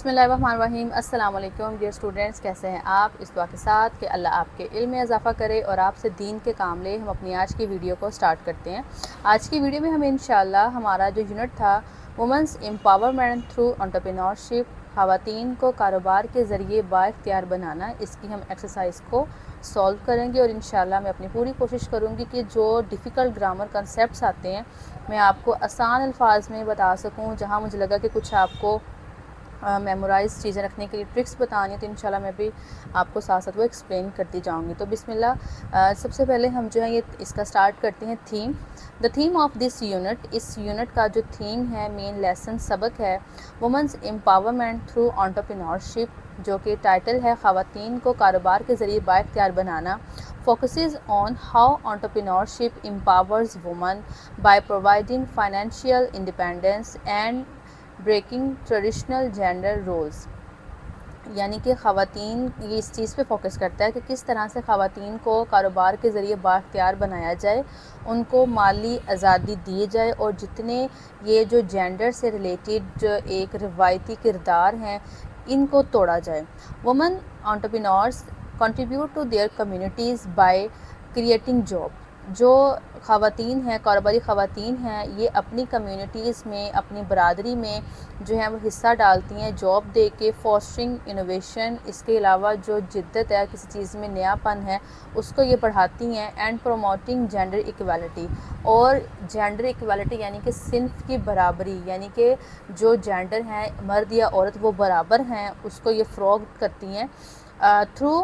بسم اللہ الرحمن الرحیم۔ السلام علیکم ڈیئر اسٹوڈنٹس، کیسے ہیں آپ؟ اس دعا کے ساتھ کہ اللہ آپ کے علم میں اضافہ کرے اور آپ سے دین کے کام لے، ہم اپنی آج کی ویڈیو کو سٹارٹ کرتے ہیں۔ آج کی ویڈیو میں ہمیں انشاءاللہ ہمارا جو یونٹ تھا وومنس امپاورمنٹ تھرو انٹرپرینورشپ، خواتین کو کاروبار کے ذریعے بااختیار بنانا، اس کی ہم ایکسرسائز کو سولو کریں گے اور انشاءاللہ میں اپنی پوری کوشش کروں گی کہ جو ڈیفیکلٹ گرامر کنسیپٹس آتے ہیں میں آپ کو آسان الفاظ میں بتا سکوں۔ جہاں مجھے لگا کہ کچھ آپ کو میمورائز چیزیں رکھنے کے لیے ٹرکس بتانی ہے تو انشاءاللہ میں بھی آپ کو ساتھ ساتھ وہ ایکسپلین کرتی جاؤں گی۔ تو بسم اللہ، سب سے پہلے ہم جو ہے یہ اس کا سٹارٹ کرتے ہیں theme. The theme of this unit, اس یونٹ کا جو تھیم ہے، مین لیسن سبق ہے وومنس امپاورمنٹ تھرو انٹرپرینورشپ، جو کہ ٹائٹل ہے خواتین کو کاروبار کے ذریعے بااختیار بنانا۔ focuses on how entrepreneurship empowers women by providing financial independence and breaking traditional gender roles, یعنی کہ خواتین یہ اس چیز پہ فوکس کرتا ہے کہ کس طرح سے خواتین کو کاروبار کے ذریعے بااختیار بنایا جائے، ان کو مالی آزادی دی جائے اور جتنے یہ جو جینڈر سے ریلیٹڈ ایک روایتی کردار ہیں ان کو توڑا جائے۔ Women entrepreneurs contribute to their communities by creating job, جو خواتین ہیں، کاروباری خواتین ہیں، یہ اپنی کمیونٹیز میں، اپنی برادری میں جو ہے وہ حصہ ڈالتی ہیں جاب دے کے، فاسٹرنگ انوویشن، اس کے علاوہ جو جدت ہے، کسی چیز میں نیا پن ہے اس کو یہ بڑھاتی ہیں، اینڈ پروموٹنگ جینڈر ایکویلٹی، اور جینڈر ایکویلٹی یعنی کہ صنف کی برابری، یعنی کہ جو جینڈر ہیں مرد یا عورت وہ برابر ہیں اس کو یہ فروغ کرتی ہیں تھرو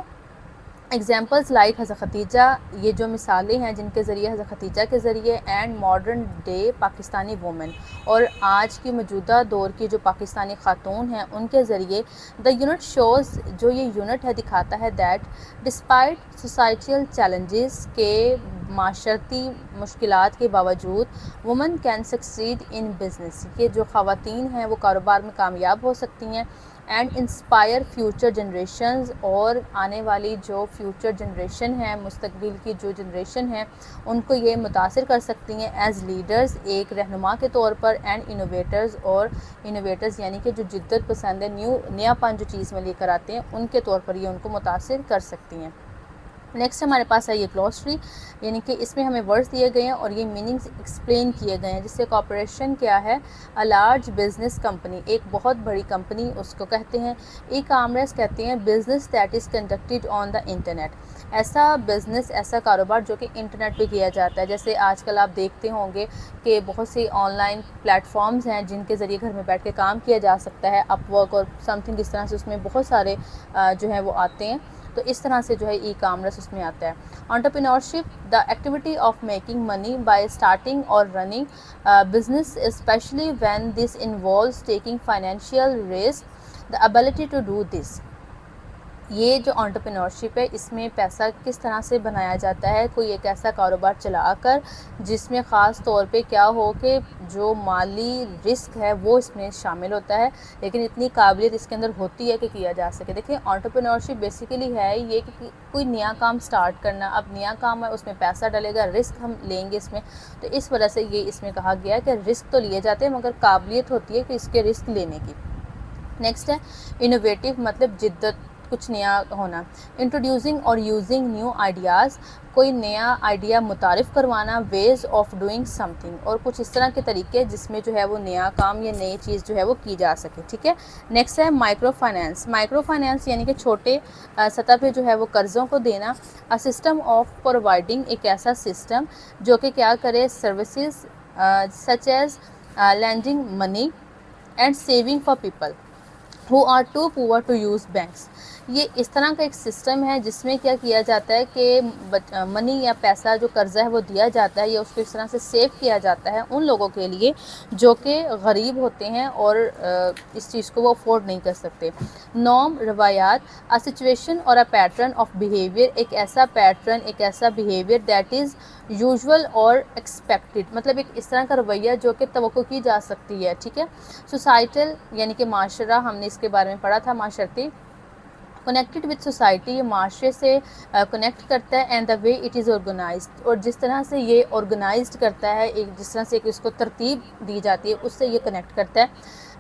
ایگزامپلز لائک حضرت ختیجہ، یہ جو مثالیں ہیں جن کے ذریعے حضرت ختیجہ کے ذریعے، and modern day Pakistani women, اور آج کی موجودہ دور کی جو پاکستانی خاتون ہیں ان کے ذریعے۔ دا یونٹ شوز، جو یہ یونٹ ہے دکھاتا ہے دیٹ ڈسپائٹ سوسائٹیل چیلنجز، کے معاشرتی مشکلات کے باوجود women can succeed in business, کہ جو خواتین ہیں وہ کاروبار میں کامیاب ہو سکتی ہیں، اینڈ انسپائر فیوچر جنریشنز، اور آنے والی جو فیوچر جنریشن ہے، مستقبل کی جو جنریشن ہے ان کو یہ متاثر کر سکتی ہیں ایز لیڈرز، ایک رہنما کے طور پر، اینڈ انوویٹرز، اور انوویٹرز یعنی کہ جو جدت پسند ہے، نیا پن جو چیز میں لے کر آتے ہیں ان کے طور پر یہ ان کو متاثر کر سکتی ہیں۔ نیکسٹ ہمارے پاس ہے یہ گلوسری، یعنی کہ اس میں ہمیں ورڈز دیے گئے ہیں اور یہ میننگز ایکسپلین کیے گئے ہیں، جس سے کارپوریشن کیا ہے، اے لارج بزنس کمپنی، ایک بہت بڑی کمپنی اس کو کہتے ہیں۔ ای کامرس کہتے ہیں business that is conducted on the internet, ایسا بزنس، ایسا کاروبار جو کہ انٹرنیٹ پہ کیا جاتا ہے۔ جیسے آج کل آپ دیکھتے ہوں گے کہ بہت سی آن لائن پلیٹ فارمز ہیں جن کے ذریعے گھر میں بیٹھ کے کام کیا جا سکتا ہے، اپ ورک اور سم تھنگ، اس طرح سے اس میں بہت سارے جو ہیں وہ آتے ہیں، تو اس طرح سے جو ہے ای کامرس اس میں آتا ہے۔ Entrepreneurship, the activity of making money by starting اور running business, especially when this involves taking financial risk, the ability to do this. یہ جو انٹرپرینورشپ ہے اس میں پیسہ کس طرح سے بنایا جاتا ہے، کوئی ایک ایسا کاروبار چلا کر جس میں خاص طور پہ کیا ہو کہ جو مالی رسک ہے وہ اس میں شامل ہوتا ہے، لیکن اتنی قابلیت اس کے اندر ہوتی ہے کہ کیا جا سکے۔ دیکھیں انٹرپرینورشپ بیسیکلی ہے یہ کہ کوئی نیا کام سٹارٹ کرنا، اب نیا کام ہے اس میں پیسہ ڈلے گا، رسک ہم لیں گے اس میں، تو اس وجہ سے یہ اس میں کہا گیا ہے کہ رسک تو لیے جاتے ہیں مگر قابلیت ہوتی ہے کہ اس کے رسک لینے کی۔ نیکسٹ ہے انوویٹیو، مطلب جدت، کچھ نیا ہونا۔ انٹروڈیوسنگ اور یوزنگ نیو آئیڈیاز، کوئی نیا آئیڈیا متعارف کروانا، ways of doing something, اور کچھ اس طرح کے طریقے جس میں جو ہے وہ نیا کام یا نئی چیز جو ہے وہ کی جا سکے، ٹھیک ہے۔ نیکسٹ ہے مائکرو فائنانس، مائکرو فائنانس یعنی کہ چھوٹے سطح پہ جو ہے وہ قرضوں کو دینا۔ سسٹم آف پرووائڈنگ، ایک ایسا سسٹم جو کہ کیا کرے، services such as lending money and saving for people who are too poor to use banks، یہ اس طرح کا ایک سسٹم ہے جس میں کیا کیا جاتا ہے کہ منی یا پیسہ جو قرضہ ہے وہ دیا جاتا ہے یا اس کو اس طرح سے سیو کیا جاتا ہے ان لوگوں کے لیے جو کہ غریب ہوتے ہیں اور اس چیز کو وہ افورڈ نہیں کر سکتے۔ نارم، روایات، سچویشن اور پیٹرن آف بیہیویئر، ایک ایسا پیٹرن، ایک ایسا بیہیویئر دیٹ از یوزول اور ایکسپیکٹڈ، مطلب ایک اس طرح کا رویہ جو کہ توقع کی جا سکتی ہے، ٹھیک ہے۔ سوسائٹل یعنی کہ معاشرہ، ہم نے اس کے بارے میں پڑھا تھا، معاشرتی۔ کنیکٹڈ وتھ سوسائٹی، یہ معاشرے سے کنیکٹ کرتا ہے، and the way it is organised, اور جس طرح سے یہ آرگنائزڈ کرتا ہے، ایک جس طرح سے اس کو ترتیب دی جاتی ہے اس سے یہ کنیکٹ کرتا ہے۔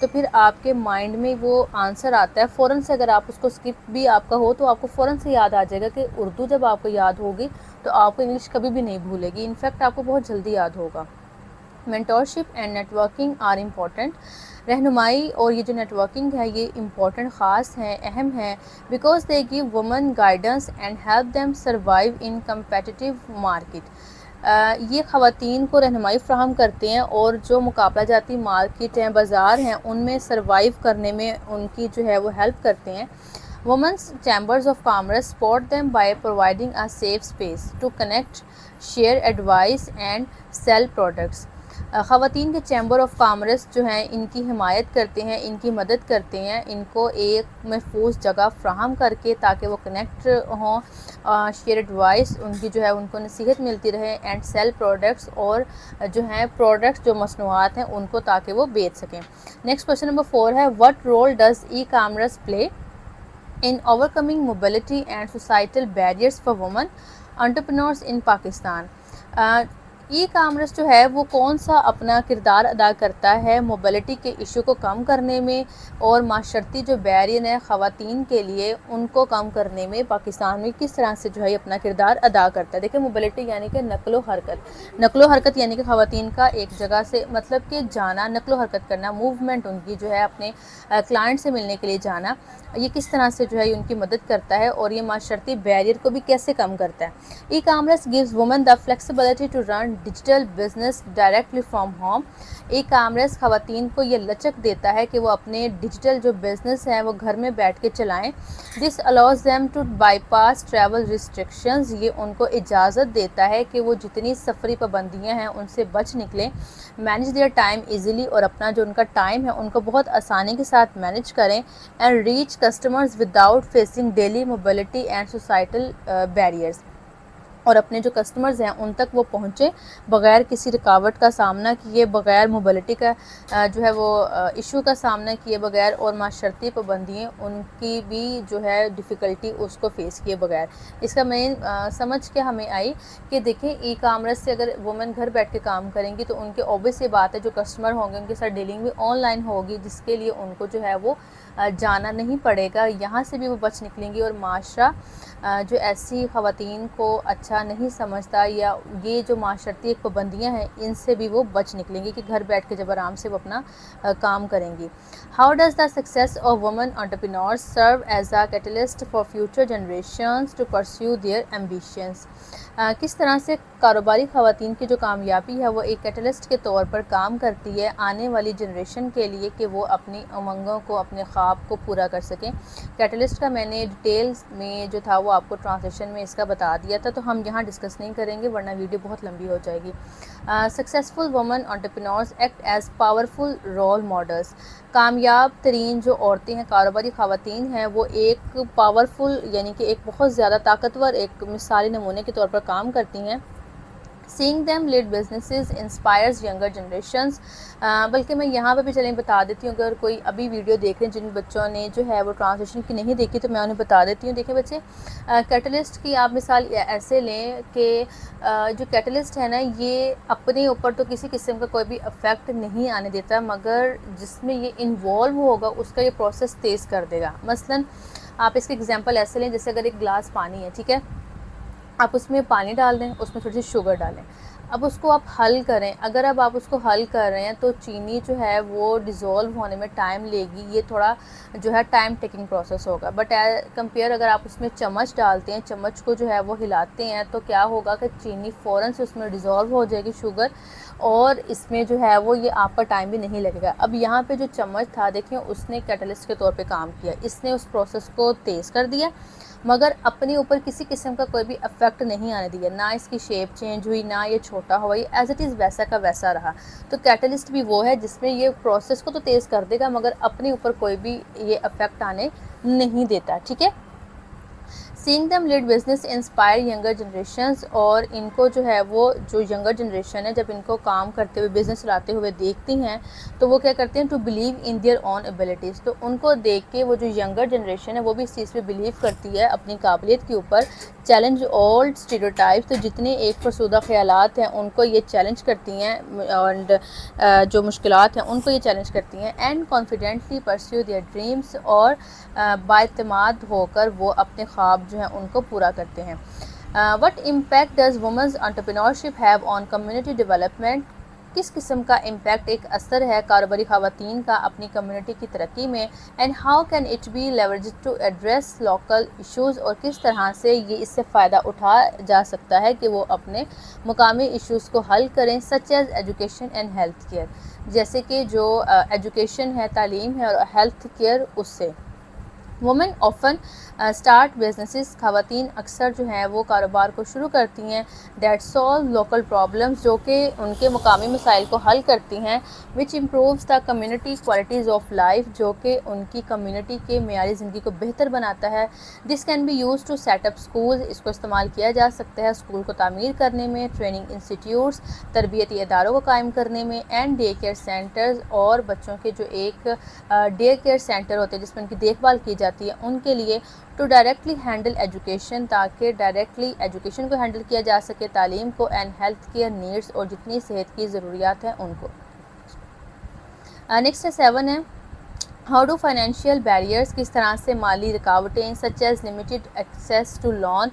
تو پھر آپ کے مائنڈ میں وہ آنسر آتا ہے فوراً سے. اگر آپ اس کو اسکپ بھی آپ کا ہو تو آپ کو فوراً سے یاد آ جائے گا کہ اردو جب آپ کو یاد ہوگی تو آپ کو انگلش کبھی بھی نہیں بھولے گی. انفیکٹ آپ کو بہت جلدی یاد ہوگا. Mentorship and networking are important. رہنمائی اور یہ جو نیٹ ورکنگ ہے یہ امپورٹنٹ، خاص ہے، اہم ہے، because they give women guidance and help them survive in competitive market. یہ خواتین کو رہنمائی فراہم کرتے ہیں اور جو مقابلہ جاتی مارکیٹ ہیں، بازار ہیں، ان میں سروائیو کرنے میں ان کی جو ہے وہ ہیلپ کرتے ہیں. Women's chambers of commerce support them by providing a safe space to connect, share advice and sell products. خواتین کے چیمبر آف کامرس جو ہیں ان کی حمایت کرتے ہیں، ان کی مدد کرتے ہیں، ان کو ایک محفوظ جگہ فراہم کر کے تاکہ وہ کنیکٹ ہوں، شیئر ایڈوائس ان کی جو ہے ان کو نصیحت ملتی رہے، اینڈ سیل پروڈکٹس اور جو ہیں پروڈکٹس جو مصنوعات ہیں ان کو تاکہ وہ بیچ سکیں. نیکسٹ کوشچن نمبر 4 ہے what role does e-commerce play in overcoming mobility and societal barriers for women entrepreneurs in Pakistan. E commerce جو ہے وہ کون سا اپنا کردار ادا کرتا ہے موبلٹی کے ایشو کو کم کرنے میں اور معاشرتی جو بیریر ہے خواتین کے لیے ان کو کم کرنے میں پاکستان میں کس طرح سے جو ہے اپنا کردار ادا کرتا ہے. دیکھیں موبلٹی یعنی کہ نقل و حرکت یعنی کہ خواتین کا ایک جگہ سے مطلب کہ جانا، نقل و حرکت کرنا، موومنٹ ان کی جو ہے اپنے کلائنٹ سے ملنے کے لیے جانا، یہ کس طرح سے جو ہے ان کی مدد کرتا ہے اور یہ معاشرتی بیریر کو بھی کیسے کم کرتا ہے. E commerce gives women the flexibility to run digital business directly from home. E commerce خواتین کو یہ لچک دیتا ہے کہ وہ اپنے ڈیجیٹل جو بزنس ہیں وہ گھر میں بیٹھ کے چلائیں. This allows them to bypass travel restrictions. یہ ان کو اجازت دیتا ہے کہ وہ جتنی سفری پابندیاں ہیں ان سے بچ نکلیں. Manage their time easily. اور اپنا جو ان کا ٹائم ہے ان کو بہت آسانی کے ساتھ مینیج کریں. And reach customers without facing daily mobility and societal barriers. اور اپنے جو کسٹمرز ہیں ان تک وہ پہنچیں بغیر کسی رکاوٹ کا سامنا کیے، بغیر موبلٹی کا جو ہے وہ ایشو کا سامنا کیے بغیر، اور معاشرتی پابندیاں ان کی بھی جو ہے ڈیفیکلٹی اس کو فیس کیے بغیر. اس کا مین سمجھ کے ہمیں آئی کہ دیکھیں ای کامرس سے اگر وومن گھر بیٹھ کے کام کریں گی تو ان کے اوبیس یہ بات ہے جو کسٹمر ہوں گے ان کے ساتھ ڈیلنگ بھی آن لائن ہوگی، جس کے لیے ان کو جو ہے وہ جانا نہیں پڑے گا. یہاں سے بھی وہ بچ نکلیں گی اور معاشرہ جو ایسی خواتین کو اچھا نہیں سمجھتا یا یہ جو معاشرتی ایک پابندیاں ہیں ان سے بھی وہ بچ نکلیں گی کہ گھر بیٹھ کے جب آرام سے وہ اپنا کام کریں گی. How does the success of women entrepreneurs serve as a catalyst for future generations to pursue their ambitions. کس طرح سے کاروباری خواتین کی جو کامیابی ہے وہ ایک کیٹلسٹ کے طور پر کام کرتی ہے آنے والی جنریشن کے لیے کہ وہ اپنی امنگوں کو، اپنے خواب کو پورا کر سکیں. کیٹلسٹ کا میں نے ڈیٹیلز میں جو تھا وہ آپ کو ٹرانسلیشن میں اس کا بتا دیا تھا، تو ہم یہاں ڈسکس نہیں کریں گے ورنہ ویڈیو بہت لمبی ہو جائے گی. Successful women entrepreneurs act as powerful role models. کامیاب ترین جو عورتیں ہیں، کاروباری خواتین ہیں، وہ ایک پاورفل یعنی کہ ایک بہت زیادہ طاقتور ایک مثالی نمونے کے طور پر کام کرتی ہیں. Seeing them lead businesses inspires younger generations. بلکہ میں یہاں پہ بھی چلیں بتا دیتی ہوں، اگر کوئی ابھی ویڈیو دیکھ رہے ہیں جن بچوں نے جو ہے وہ ٹرانسلیشن کی نہیں دیکھی تو میں انہیں بتا دیتی ہوں. دیکھیں بچے، کیٹلسٹ کی آپ مثال ایسے لیں کہ جو کیٹلسٹ ہے نا یہ اپنے اوپر تو کسی قسم کا کوئی بھی افیکٹ نہیں آنے دیتا، مگر جس میں یہ انوالو ہوگا اس کا یہ پروسیس تیز کر دے گا. مثلاً آپ اس کی ایگزامپل ایسے لیں جیسے اگر ایک گلاس پانی ہے، ٹھیک ہے، آپ اس میں پانی ڈال دیں، اس میں تھوڑی سی شوگر ڈالیں، اب اس کو آپ حل کریں. اگر اب آپ اس کو حل کر رہے ہیں تو چینی جو ہے وہ ڈیزولو ہونے میں ٹائم لے گی، یہ تھوڑا جو ہے ٹائم ٹیکنگ پروسیس ہوگا. بٹ کمپیئر اگر آپ اس میں چمچ ڈالتے ہیں، چمچ کو جو ہے وہ ہلاتے ہیں تو کیا ہوگا کہ چینی فوراً سے اس میں ڈیزولو ہو جائے گی شوگر، اور اس میں جو ہے وہ یہ آپ کا ٹائم بھی نہیں لگے گا. اب یہاں پہ جو چمچ تھا دیکھیں اس نے کیٹلسٹ کے طور پہ کام کیا، اس نے اس پروسیس کو تیز کر دیا مگر اپنے اوپر کسی قسم کا کوئی بھی افیکٹ نہیں آنے دیا، نہ اس کی شیپ چینج ہوئی، نہ یہ چھوٹا ہوا، یہ ایز اٹ از ویسا کا ویسا رہا. تو کیٹلسٹ بھی وہ ہے جس میں یہ پروسیس کو تو تیز کر دے گا مگر اپنے اوپر کوئی بھی یہ افیکٹ آنے نہیں دیتا. ٹھیک ہے. Seeing them lead business inspire younger generations, اور ان کو جو ہے وہ جو ینگر جنریشن ہے جب ان کو کام کرتے ہوئے بزنس چلاتے ہوئے دیکھتی ہیں تو وہ کیا کرتے ہیں to believe in their own abilities, تو ان کو دیکھ کے وہ جو ینگر جنریشن ہے وہ بھی اس چیز پہ بلیو کرتی ہے اپنی قابلیت کے اوپر. چیلنج اولڈ اسٹیریوٹائپس، تو جتنے ایک فرسودہ خیالات ہیں ان کو یہ چیلنج کرتی ہیں، اینڈ جو مشکلات ہیں ان کو یہ چیلنج کرتی ہیں. And confidently pursue their dreams, اور بااعتماد ہو کر وہ اپنے خواب جو ہیں ان کو پورا کرتے ہیں. What impact does women's entrepreneurship have on community development, کس قسم کا امپیکٹ، ایک اثر ہے کاروباری خواتین کا اپنی کمیونٹی کی ترقی میں. And how can it be leveraged to address local issues, اور کس طرح سے یہ اس سے فائدہ اٹھایا جا سکتا ہے کہ وہ اپنے مقامی ایشوز کو حل کریں، such as education and health care, جیسے کہ جو ایجوکیشن ہے، تعلیم ہے، اور ہیلتھ کیئر اس سے. وومن آفن اسٹارٹ بزنسز، خواتین اکثر جو ہیں وہ کاروبار کو شروع کرتی ہیں دیٹ سالو لوکل پرابلمس، جو کہ ان کے مقامی مسائل کو حل کرتی ہیں. Which improves the community qualities of life, جو کہ ان کی کمیونٹی کے معیاری زندگی کو بہتر بناتا ہے. This can be use to set up school, اس کو استعمال کیا جا سکتا ہے اسکول کو تعمیر کرنے میں، ٹریننگ انسٹیٹیوٹس، تربیتی اداروں کو قائم کرنے میں، اینڈ ڈے کیئر سینٹرز، اور بچوں کے جو ایک ڈے کیئر سینٹر ہوتے ہیں جس میں ان کی دیکھ بھال کی جاتی ہے ان کے لیے. ٹو ڈائریکٹلی ہینڈل ایجوکیشن، تاکہ ڈائریکٹلی ایجوکیشن کو ہینڈل کیا جا سکے، تعلیم کو، اینڈ ہیلتھ کیئر نیڈس، اور جتنی صحت کی ضروریات ہیں ان کو. نیکسٹ 7 ہے ہاؤ ڈو فائنینشیل بیریئرز، کس طرح سے مالی رکاوٹیں such as limited access to loan,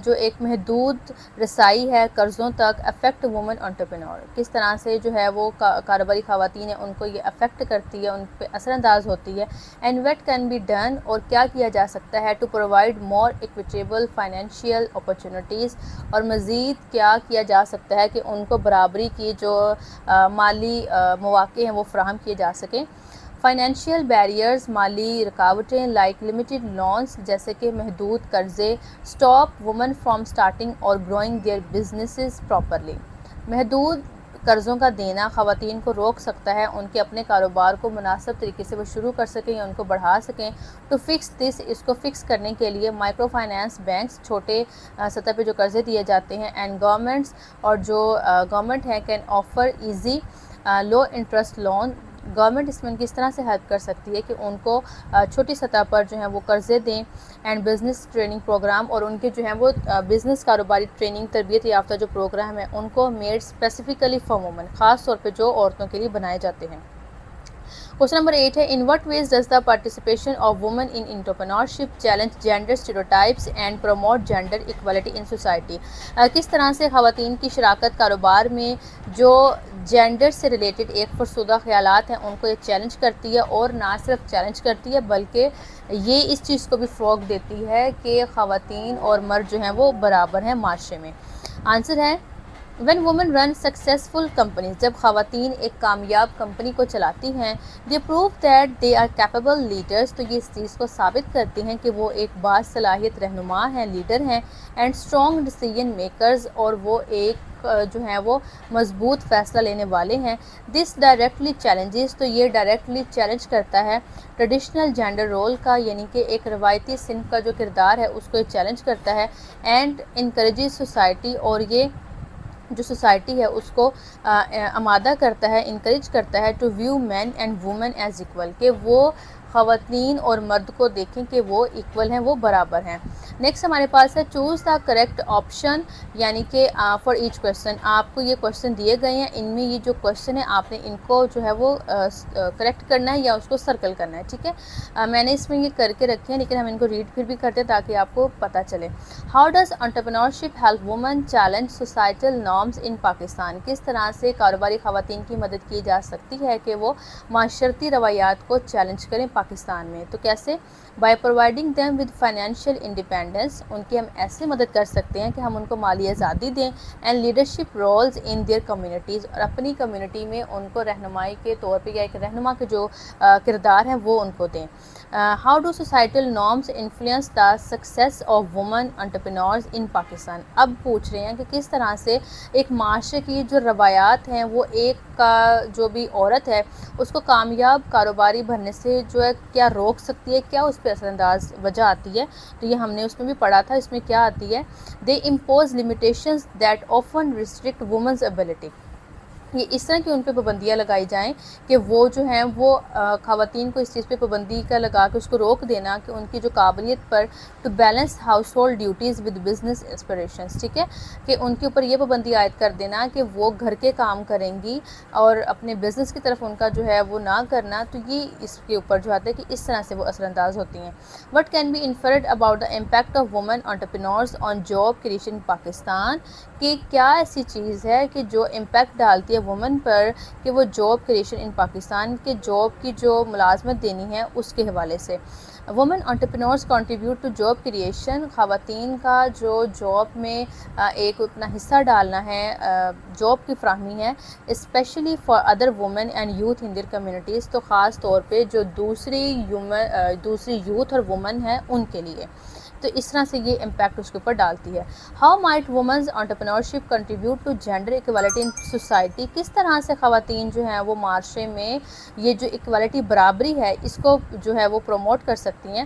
جو ایک محدود رسائی ہے قرضوں تک، افیکٹ وومن انٹرپرینور، کس طرح سے جو ہے وہ کاروباری خواتین ہیں ان کو یہ افیکٹ کرتی ہے، ان پہ اثر انداز ہوتی ہے. And what can be done, اور کیا کیا جا سکتا ہے to provide more equitable financial opportunities, اور مزید کیا کیا جا سکتا ہے کہ ان کو برابری کی جو مالی مواقع ہیں وہ فراہم کیے جا سکیں. فائنینشیل بیریئرز، مالی رکاوٹیں، لائک لمیٹڈ لونز، جیسے کہ محدود قرضے، اسٹاپ وومن فرام اسٹارٹنگ اور گروئنگ دیئر بزنسز پراپرلی، محدود قرضوں کا دینا خواتین کو روک سکتا ہے ان کے اپنے کاروبار کو مناسب طریقے سے وہ شروع کر سکیں یا ان کو بڑھا سکیں. ٹو فکس دس، اس کو فکس کرنے کے لیے مائکرو فائنانس بینکس، چھوٹے سطح پہ جو قرضے دیے جاتے ہیں، اینڈ گورنمنٹس، اور جو گورنمنٹ ہیں، can offer easy low interest loan, government اس میں کس طرح سے ہیلپ کر سکتی ہے کہ ان کو چھوٹی سطح پر جو ہیں وہ قرضے دیں. اینڈ بزنس ٹریننگ پروگرام، اور ان کے جو ہیں وہ بزنس کاروباری ٹریننگ تربیت یافتہ جو پروگرام ہیں ان کو میڈ اسپیسیفکلی فار وومن، خاص طور پہ جو عورتوں کے لیے بنائے جاتے ہیں. کوشچن نمبر 8 ہے in what ways does the participation of women in entrepreneurship challenge gender stereotypes and promote gender equality in society, کس طرح سے خواتین کی شراکت کاروبار میں جو جینڈر سے ریلیٹڈ ایک فرسودہ خیالات ہیں ان کو یہ چیلنج کرتی ہے، اور نہ صرف چیلنج کرتی ہے بلکہ یہ اس چیز کو بھی فروغ دیتی ہے کہ خواتین اور مرد جو ہیں وہ برابر ہیں معاشرے میں. آنسر ہے when women run successful companies, جب خواتین ایک کامیاب کمپنی کو چلاتی ہیں، they prove that they are capable leaders, تو یہ اس چیز کو ثابت کرتی ہیں کہ وہ ایک باصلاحیت رہنما ہیں، لیڈر ہیں. اینڈ اسٹرانگ ڈیسیژن میکرز، اور وہ ایک جو ہیں وہ مضبوط فیصلہ لینے والے ہیں. دس ڈائریکٹلی چیلنجز، تو یہ ڈائریکٹلی چیلنج کرتا ہے ٹریڈیشنل جینڈر رول کا، یعنی کہ ایک روایتی صنف کا جو کردار ہے اس کو یہ چیلنج کرتا ہے. اینڈ انکریجز سوسائٹی، اور یہ جو سوسائٹی ہے اس کو آمادہ کرتا ہے، انکریج کرتا ہے to view men and women as equal, کہ وہ خواتین اور مرد کو دیکھیں کہ وہ ایکول ہیں، وہ برابر ہیں. نیکسٹ ہمارے پاس ہے چوز دا کریکٹ آپشن، یعنی کہ فار ایچ کویشچن، آپ کو یہ کویشچن دیے گئے ہیں، ان میں یہ جو کویشچن ہے آپ نے ان کو جو ہے وہ کریکٹ کرنا ہے یا اس کو سرکل کرنا ہے. ٹھیک ہے، میں نے اس میں یہ کر کے رکھے ہیں لیکن ہم ان کو ریڈ پھر بھی کرتے ہیں تاکہ آپ کو پتہ چلے. How does entrepreneurship help women challenge societal norms in Pakistan, کس طرح سے کاروباری خواتین کی مدد کی جا سکتی ہے کہ وہ معاشرتی روایات کو چیلنج کریں پاکستان میں. تو کیسے؟ By providing them with financial independence, ان کی ہم ایسے مدد کر سکتے ہیں کہ ہم ان کو مالی آزادی دیں. And leadership roles in their communities, اور اپنی کمیونٹی میں ان کو رہنمائی کے طور پہ یا ایک رہنما کے جو کردار ہیں وہ ان کو دیں. How do societal norms influence the success of women entrepreneurs in Pakistan, اب پوچھ رہے ہیں کہ کس طرح سے ایک معاشرے کی جو روایات ہیں وہ ایک کا جو بھی عورت ہے اس کو کامیاب کاروباری بننے سے جو ہے کیا روک سکتی ہے, کیا اس پہ اثر انداز وجہ آتی ہے. تو یہ ہم نے اس میں بھی پڑھا تھا. اس میں کیا آتی ہے, they impose limitations that often restrict women's ability. یہ اس طرح کی ان پہ پابندیاں لگائی جائیں کہ وہ جو ہیں وہ خواتین کو اس چیز پہ پابندی کا لگا کے اس کو روک دینا کہ ان کی جو قابلیت پر to balance household duties with business aspirations, ٹھیک ہے, کہ ان کے اوپر یہ پابندی عائد کر دینا کہ وہ گھر کے کام کریں گی اور اپنے بزنس کی طرف ان کا جو ہے وہ نہ کرنا. تو یہ اس کے اوپر جو آتا ہے کہ اس طرح سے وہ اثر انداز ہوتی ہیں. What can be inferred about the impact of women entrepreneurs on job creation in Pakistan, کہ کیا ایسی چیز ہے کہ جو امپیکٹ ڈالتی ہے وومن پر کہ وہ جاب کریشن ان پاکستان کے جاب کی جو ملازمت دینی ہے اس کے حوالے سے. Women entrepreneurs contribute to job creation, خواتین کا جو جاب میں ایک اپنا حصہ ڈالنا ہے, جاب کی فراہمی ہے, especially for other women and youth in their communities, تو خاص طور پہ جو دوسری یوتھ اور وومن ہیں ان کے لیے. تو اس طرح سے یہ امپیکٹ اس کے اوپر ڈالتی ہے. How might women's entrepreneurship contribute to gender equality in society, کس طرح سے خواتین جو ہیں وہ معاشرے میں یہ جو ایکوالٹی برابری ہے اس کو جو ہے وہ پروموٹ کر سکتی ہیں.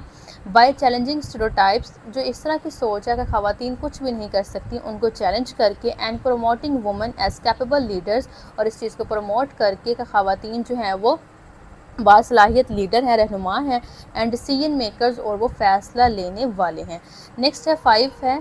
بائی چیلنجنگ اسٹیریوٹائپس, جو اس طرح کی سوچ ہے کہ خواتین کچھ بھی نہیں کر سکتی, ان کو چیلنج کر کے, and promoting women as capable leaders, اور اس چیز کو پروموٹ کر کے کہ خواتین جو ہیں وہ باصلاحیت لیڈر ہیں, رہنما ہیں, اینڈ ڈیسیژن میکرز, اور وہ فیصلہ لینے والے ہیں. نیکسٹ ہے 5 ہے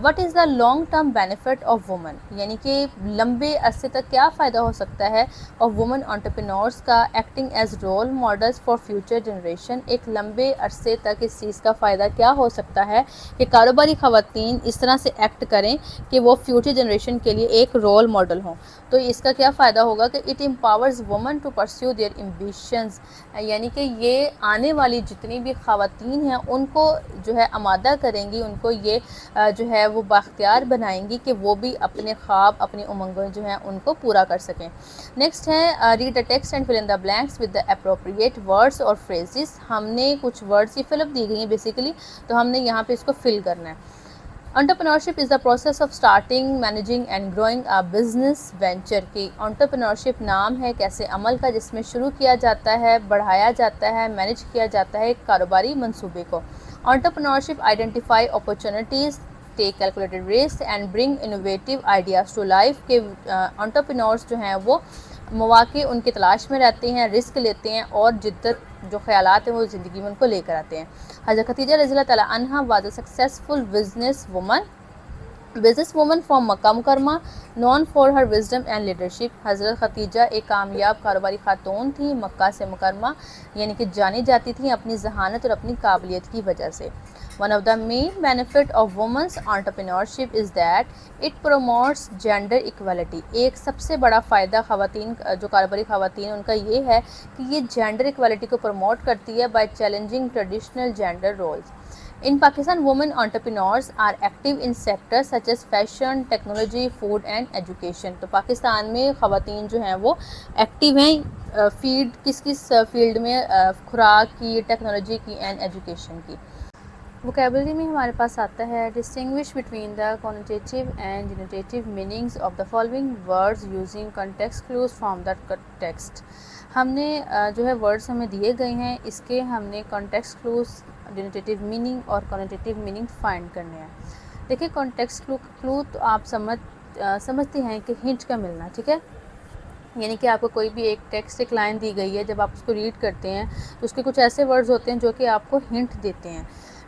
what is the long term benefit of women, یعنی کہ لمبے عرصے تک کیا فائدہ ہو سکتا ہے آف وومن انٹرپرینورس کا acting as role models for future generation. ایک لمبے عرصے تک اس چیز کا فائدہ کیا ہو سکتا ہے کہ کاروباری خواتین اس طرح سے ایکٹ کریں کہ وہ فیوچر جنریشن کے لیے ایک رول ماڈل ہوں. تو اس کا کیا فائدہ ہوگا کہ it empowers women to pursue their ambitions, یعنی کہ یہ آنے والی جتنی بھی خواتین ہیں ان کو جو ہے آمادہ کریں گی, ان کو یہ جو ہے وہ بااختیار بنائیں گی کہ وہ بھی اپنے خواب, اپنی امنگیں جو ہیں ان کو پورا کر سکیں. نیکسٹ ہے read the text and fill in the blanks with the appropriate words اور فریزز. ہم نے کچھ ورڈس کی فل اپ دی گئی ہیں بیسیکلی, تو ہم نے یہاں پہ اس کو فل کرنا ہے. Entrepreneurship is the process of starting, managing and growing a business venture. کی انٹرپرینورشپ نام ہے کیسے عمل کا جس میں شروع کیا جاتا ہے, بڑھایا جاتا ہے, مینیج کیا جاتا ہے ایک کاروباری منصوبے کو. Entrepreneurship identify opportunities, take calculated risk and bring innovative ideas to life. کے انٹرپرینورس جو ہیں وہ مواقع ان کی تلاش میں رہتے ہیں, رسک لیتے ہیں, اور جدت جو خیالات ہیں وہ زندگی میں ان کو لے کر آتے ہیں. حضرت خدیجہ رضی اللہ تعالیٰ عنہا was a successful business woman from Mecca مکرمہ, known for her wisdom and leadership. حضرت خدیجہ ایک کامیاب کاروباری خاتون تھیں مکہ سے مکرمہ, یعنی کہ جانی جاتی تھیں اپنی ذہانت اور اپنی قابلیت کی وجہ سے. One of the main benefit of women's entrepreneurship is that it promotes gender equality. ایک سب سے بڑا فائدہ خواتین جو کاروباری خواتین ان کا یہ ہے کہ یہ جینڈر ایکوالٹی کو پروموٹ کرتی ہے by challenging traditional gender roles. In Pakistan, women entrepreneurs are active in sectors such as fashion, technology, food and education. تو پاکستان میں خواتین جو ہیں وہ ایکٹیو ہیں کس فیلڈ میں, خوراک کی, ٹیکنالوجی کی اینڈ ایجوکیشن کی. ووکیبلری میں ہمارے پاس آتا ہے distinguish between the connotative and denotative meanings of the following words using context clues from the text. ہم نے جو ہے ورڈز ہمیں دیے گئے ہیں, اس کے ہم نے کنٹیکسٹ کلوز, ڈینوٹیٹیو میننگ اور کنوٹیٹیو میننگ فائنڈ کرنے ہیں. دیکھیں کنٹیکسٹ کلو تو آپ سمجھتے ہیں کہ ہنٹ کا ملنا, ٹھیک ہے, یعنی کہ آپ کو کوئی بھی ایک ٹیکسٹ ایک لائن دی گئی ہے, جب آپ اس کو ریڈ کرتے ہیں تو اس کے کچھ ایسے ورڈز ہوتے ہیں جو کہ آپ کو ہنٹ دیتے ہیں.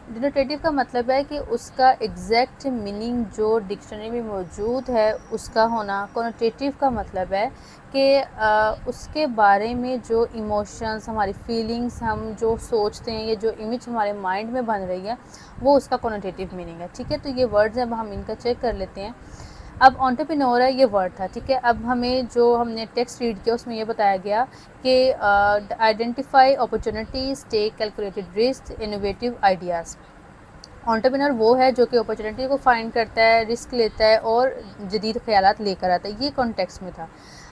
ڈینوٹیٹیو کا مطلب ہے کہ اس کا ایگزیکٹ میننگ جو ڈکشنری میں موجود ہے اس کا ہونا. کنوٹیٹیو کا مطلب ہے کہ اس کے بارے میں جو ایموشنز, ہماری فیلنگز, ہم جو سوچتے ہیں, یہ جو امیج ہمارے مائنڈ میں بن رہی ہے وہ اس کا کنوٹیٹیو میننگ ہے, ٹھیک ہے. تو یہ ورڈز اب ہم ان کا چیک کر لیتے ہیں. اب انٹرپرینور ہے یہ ورڈ تھا, ٹھیک ہے. اب ہمیں جو ہم نے ٹیکسٹ ریڈ کیا اس میں یہ بتایا گیا کہ identify opportunities, take calculated risk, innovative ideas. Entrepreneur وہ ہے جو کہ اپرچونیٹی کو فائنڈ کرتا ہے, رسک لیتا ہے اور جدید خیالات لے کر آتا ہے. یہ کانٹیکسٹ میں تھا.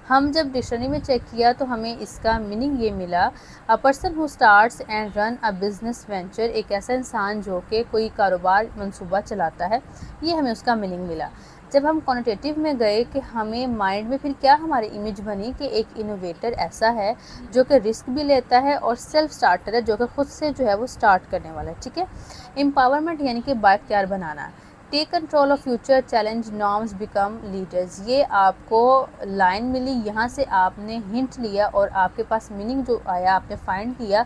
ہم جب ڈکشنری میں چیک کیا تو ہمیں اس کا میننگ یہ ملا, a person who starts and run a business venture. ایک ایسا انسان جو کہ کوئی کاروبار منصوبہ چلاتا ہے, یہ ہمیں اس کا میننگ ملا. جب ہم کونوٹیٹیو میں گئے کہ ہمیں مائنڈ میں پھر کیا ہماری امیج بنی کہ ایک انوویٹر ایسا ہے جو کہ رسک بھی لیتا ہے اور سیلف سٹارٹر ہے جو کہ خود سے جو ہے وہ سٹارٹ کرنے والا ہے. ٹھیک ہے. امپاورمنٹ یعنی کہ بااختیار بنانا. Take control of future challenge norms become leaders. یہ آپ کو لائن ملی, یہاں سے آپ نے ہنٹ لیا اور آپ کے پاس میننگ جو آیا آپ نے فائنڈ کیا.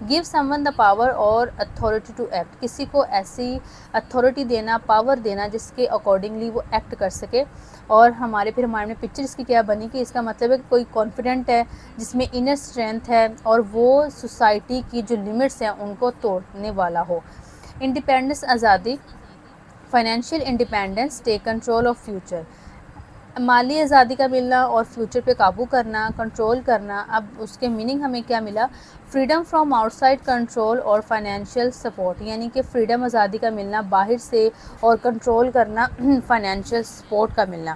Give some one the power اور اتھارٹی ٹو ایکٹ. کسی کو ایسی اتھارٹی دینا, پاور دینا جس کے اکارڈنگلی وہ ایکٹ کر سکے. اور ہمارے پھر ہمارے میں پکچر اس کی کیا بنی کہ اس کا مطلب ہے کہ کوئی کانفیڈنٹ ہے جس میں انر اسٹرینتھ ہے اور وہ سوسائٹی کی جو لمٹس ہیں ان کو توڑنے والا ہو. انڈیپینڈنس آزادی. Financial independence, take control of future. مالی آزادی کا ملنا اور فیوچر پہ قابو کرنا, کنٹرول کرنا. اب اس کے میننگ ہمیں کیا ملا, freedom from out side control اور فائنینشیل سپورٹ. یعنی کہ فریڈم آزادی کا ملنا باہر سے اور کنٹرول کرنا فائنینشیل سپورٹ کا ملنا.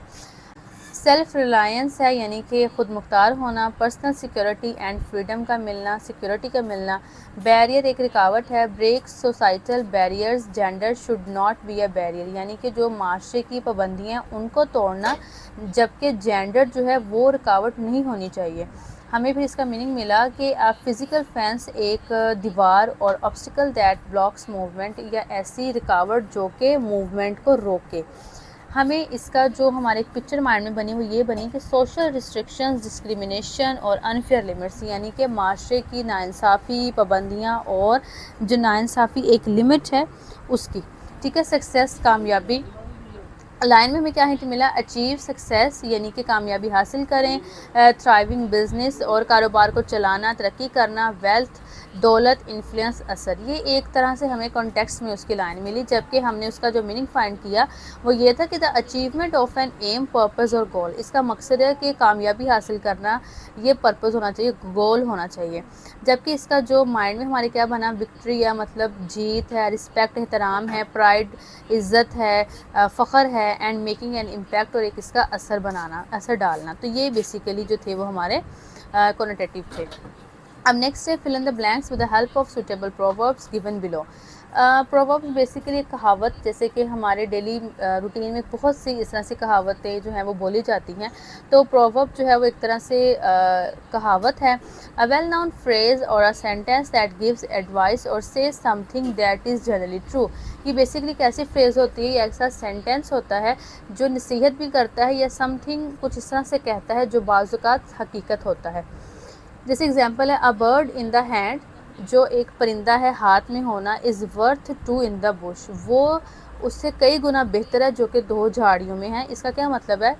سیلف ریلائنس ہے یعنی کہ خود مختار ہونا. پرسنل سیکورٹی اینڈ فریڈم کا ملنا, سیکورٹی کا ملنا. بیریئر ایک رکاوٹ ہے. Break societal barriers, gender should not be a barrier. یعنی کہ جو معاشرے کی پابندیاں ان کو توڑنا جبکہ جینڈر جو ہے وہ رکاوٹ نہیں ہونی چاہیے. ہمیں پھر اس کا میننگ ملا کہ فزیکل فینس ایک دیوار اور آبسٹیکل دیٹ بلاکس موومنٹ, یا ایسی رکاوٹ جو کہ موومنٹ کو روکے. ہمیں اس کا جو ہمارے پکچر مائنڈ میں بنی وہ یہ بنی کہ سوشل ریسٹرکشنز, ڈسکریمنیشن اور انفیئر لمٹس. یعنی کہ معاشرے کی ناانصافی, پابندیاں اور جو ناانصافی ایک لمٹ ہے اس کی. ٹھیک ہے. سکسیس, کامیابی. لائن میں ہمیں کیا ہنٹ ملا, اچیو سکسیس یعنی کہ کامیابی حاصل کریں. تھرائیونگ بزنس اور کاروبار کو چلانا, ترقی کرنا. ویلتھ, دولت, انفلوئنس, اثر. یہ ایک طرح سے ہمیں کانٹیکسٹ میں اس کی لائن ملی, جبکہ ہم نے اس کا جو میننگ فائنڈ کیا وہ یہ تھا کہ the achievement of an aim, purpose اور گول. اس کا مقصد ہے کہ کامیابی حاصل کرنا یہ پرپز ہونا چاہیے, گول ہونا چاہیے. جبکہ اس کا جو مائنڈ میں ہمارے کیا بنا, وکٹری ہے مطلب جیت ہے, رسپیکٹ احترام ہے, پرائڈ عزت ہے, فخر ہے, اینڈ میکنگ این امپیکٹ اور ایک اس کا اثر بنانا, اثر ڈالنا. تو یہ بیسیکلی جو تھے وہ ہمارے کونوٹیٹیو تھے. اب نیکسٹ ہے fill in the blanks with the help of suitable proverbs given below. Proverbs basically ایک کہاوت, جیسے کہ ہمارے ڈیلی روٹین میں بہت سی اس طرح سے کہاوتیں جو ہیں وہ بولی جاتی ہیں. تو پروورب جو ہے وہ ایک طرح سے کہاوت ہے. A well known phrase or a sentence that gives advice or says something that is generally true. یہ بیسیکلی کیسی فریز ہوتی ہے, یہ ایسا سینٹینس ہوتا ہے جو نصیحت بھی کرتا ہے یا سم تھنگ کچھ اس طرح سے کہتا ہے جو بعض اوقات حقیقت ہوتا ہے. جیسے اگزامپل ہے, a bird in the hand, جو ایک پرندہ ہے ہاتھ میں ہونا, is worth two in the bush. وہ اس سے کئی گنا بہتر ہے جو کہ دو جھاڑیوں میں ہے. اس کا کیا مطلب ہے,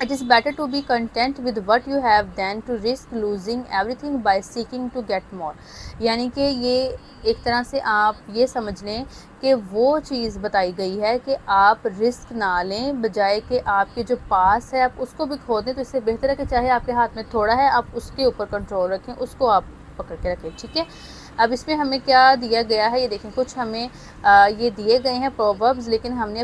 it is better to be content with what you have than to risk losing everything by seeking to get more. یعنی کہ یہ ایک طرح سے آپ یہ سمجھ لیں کہ وہ چیز بتائی گئی ہے کہ آپ رسک نہ لیں, بجائے کہ آپ کے جو پاس ہے آپ اس کو بھی کھو دیں. تو اس سے بہتر ہے کہ چاہے آپ کے ہاتھ میں تھوڑا ہے آپ اس کے اوپر کنٹرول رکھیں, اس کو آپ پکڑ کے رکھیں. ٹھیک ہے. اب اس میں ہمیں کیا دیا گیا ہے, یہ دیکھیں کچھ ہمیں یہ دیے گئے ہیں پرووربز, لیکن ہم نے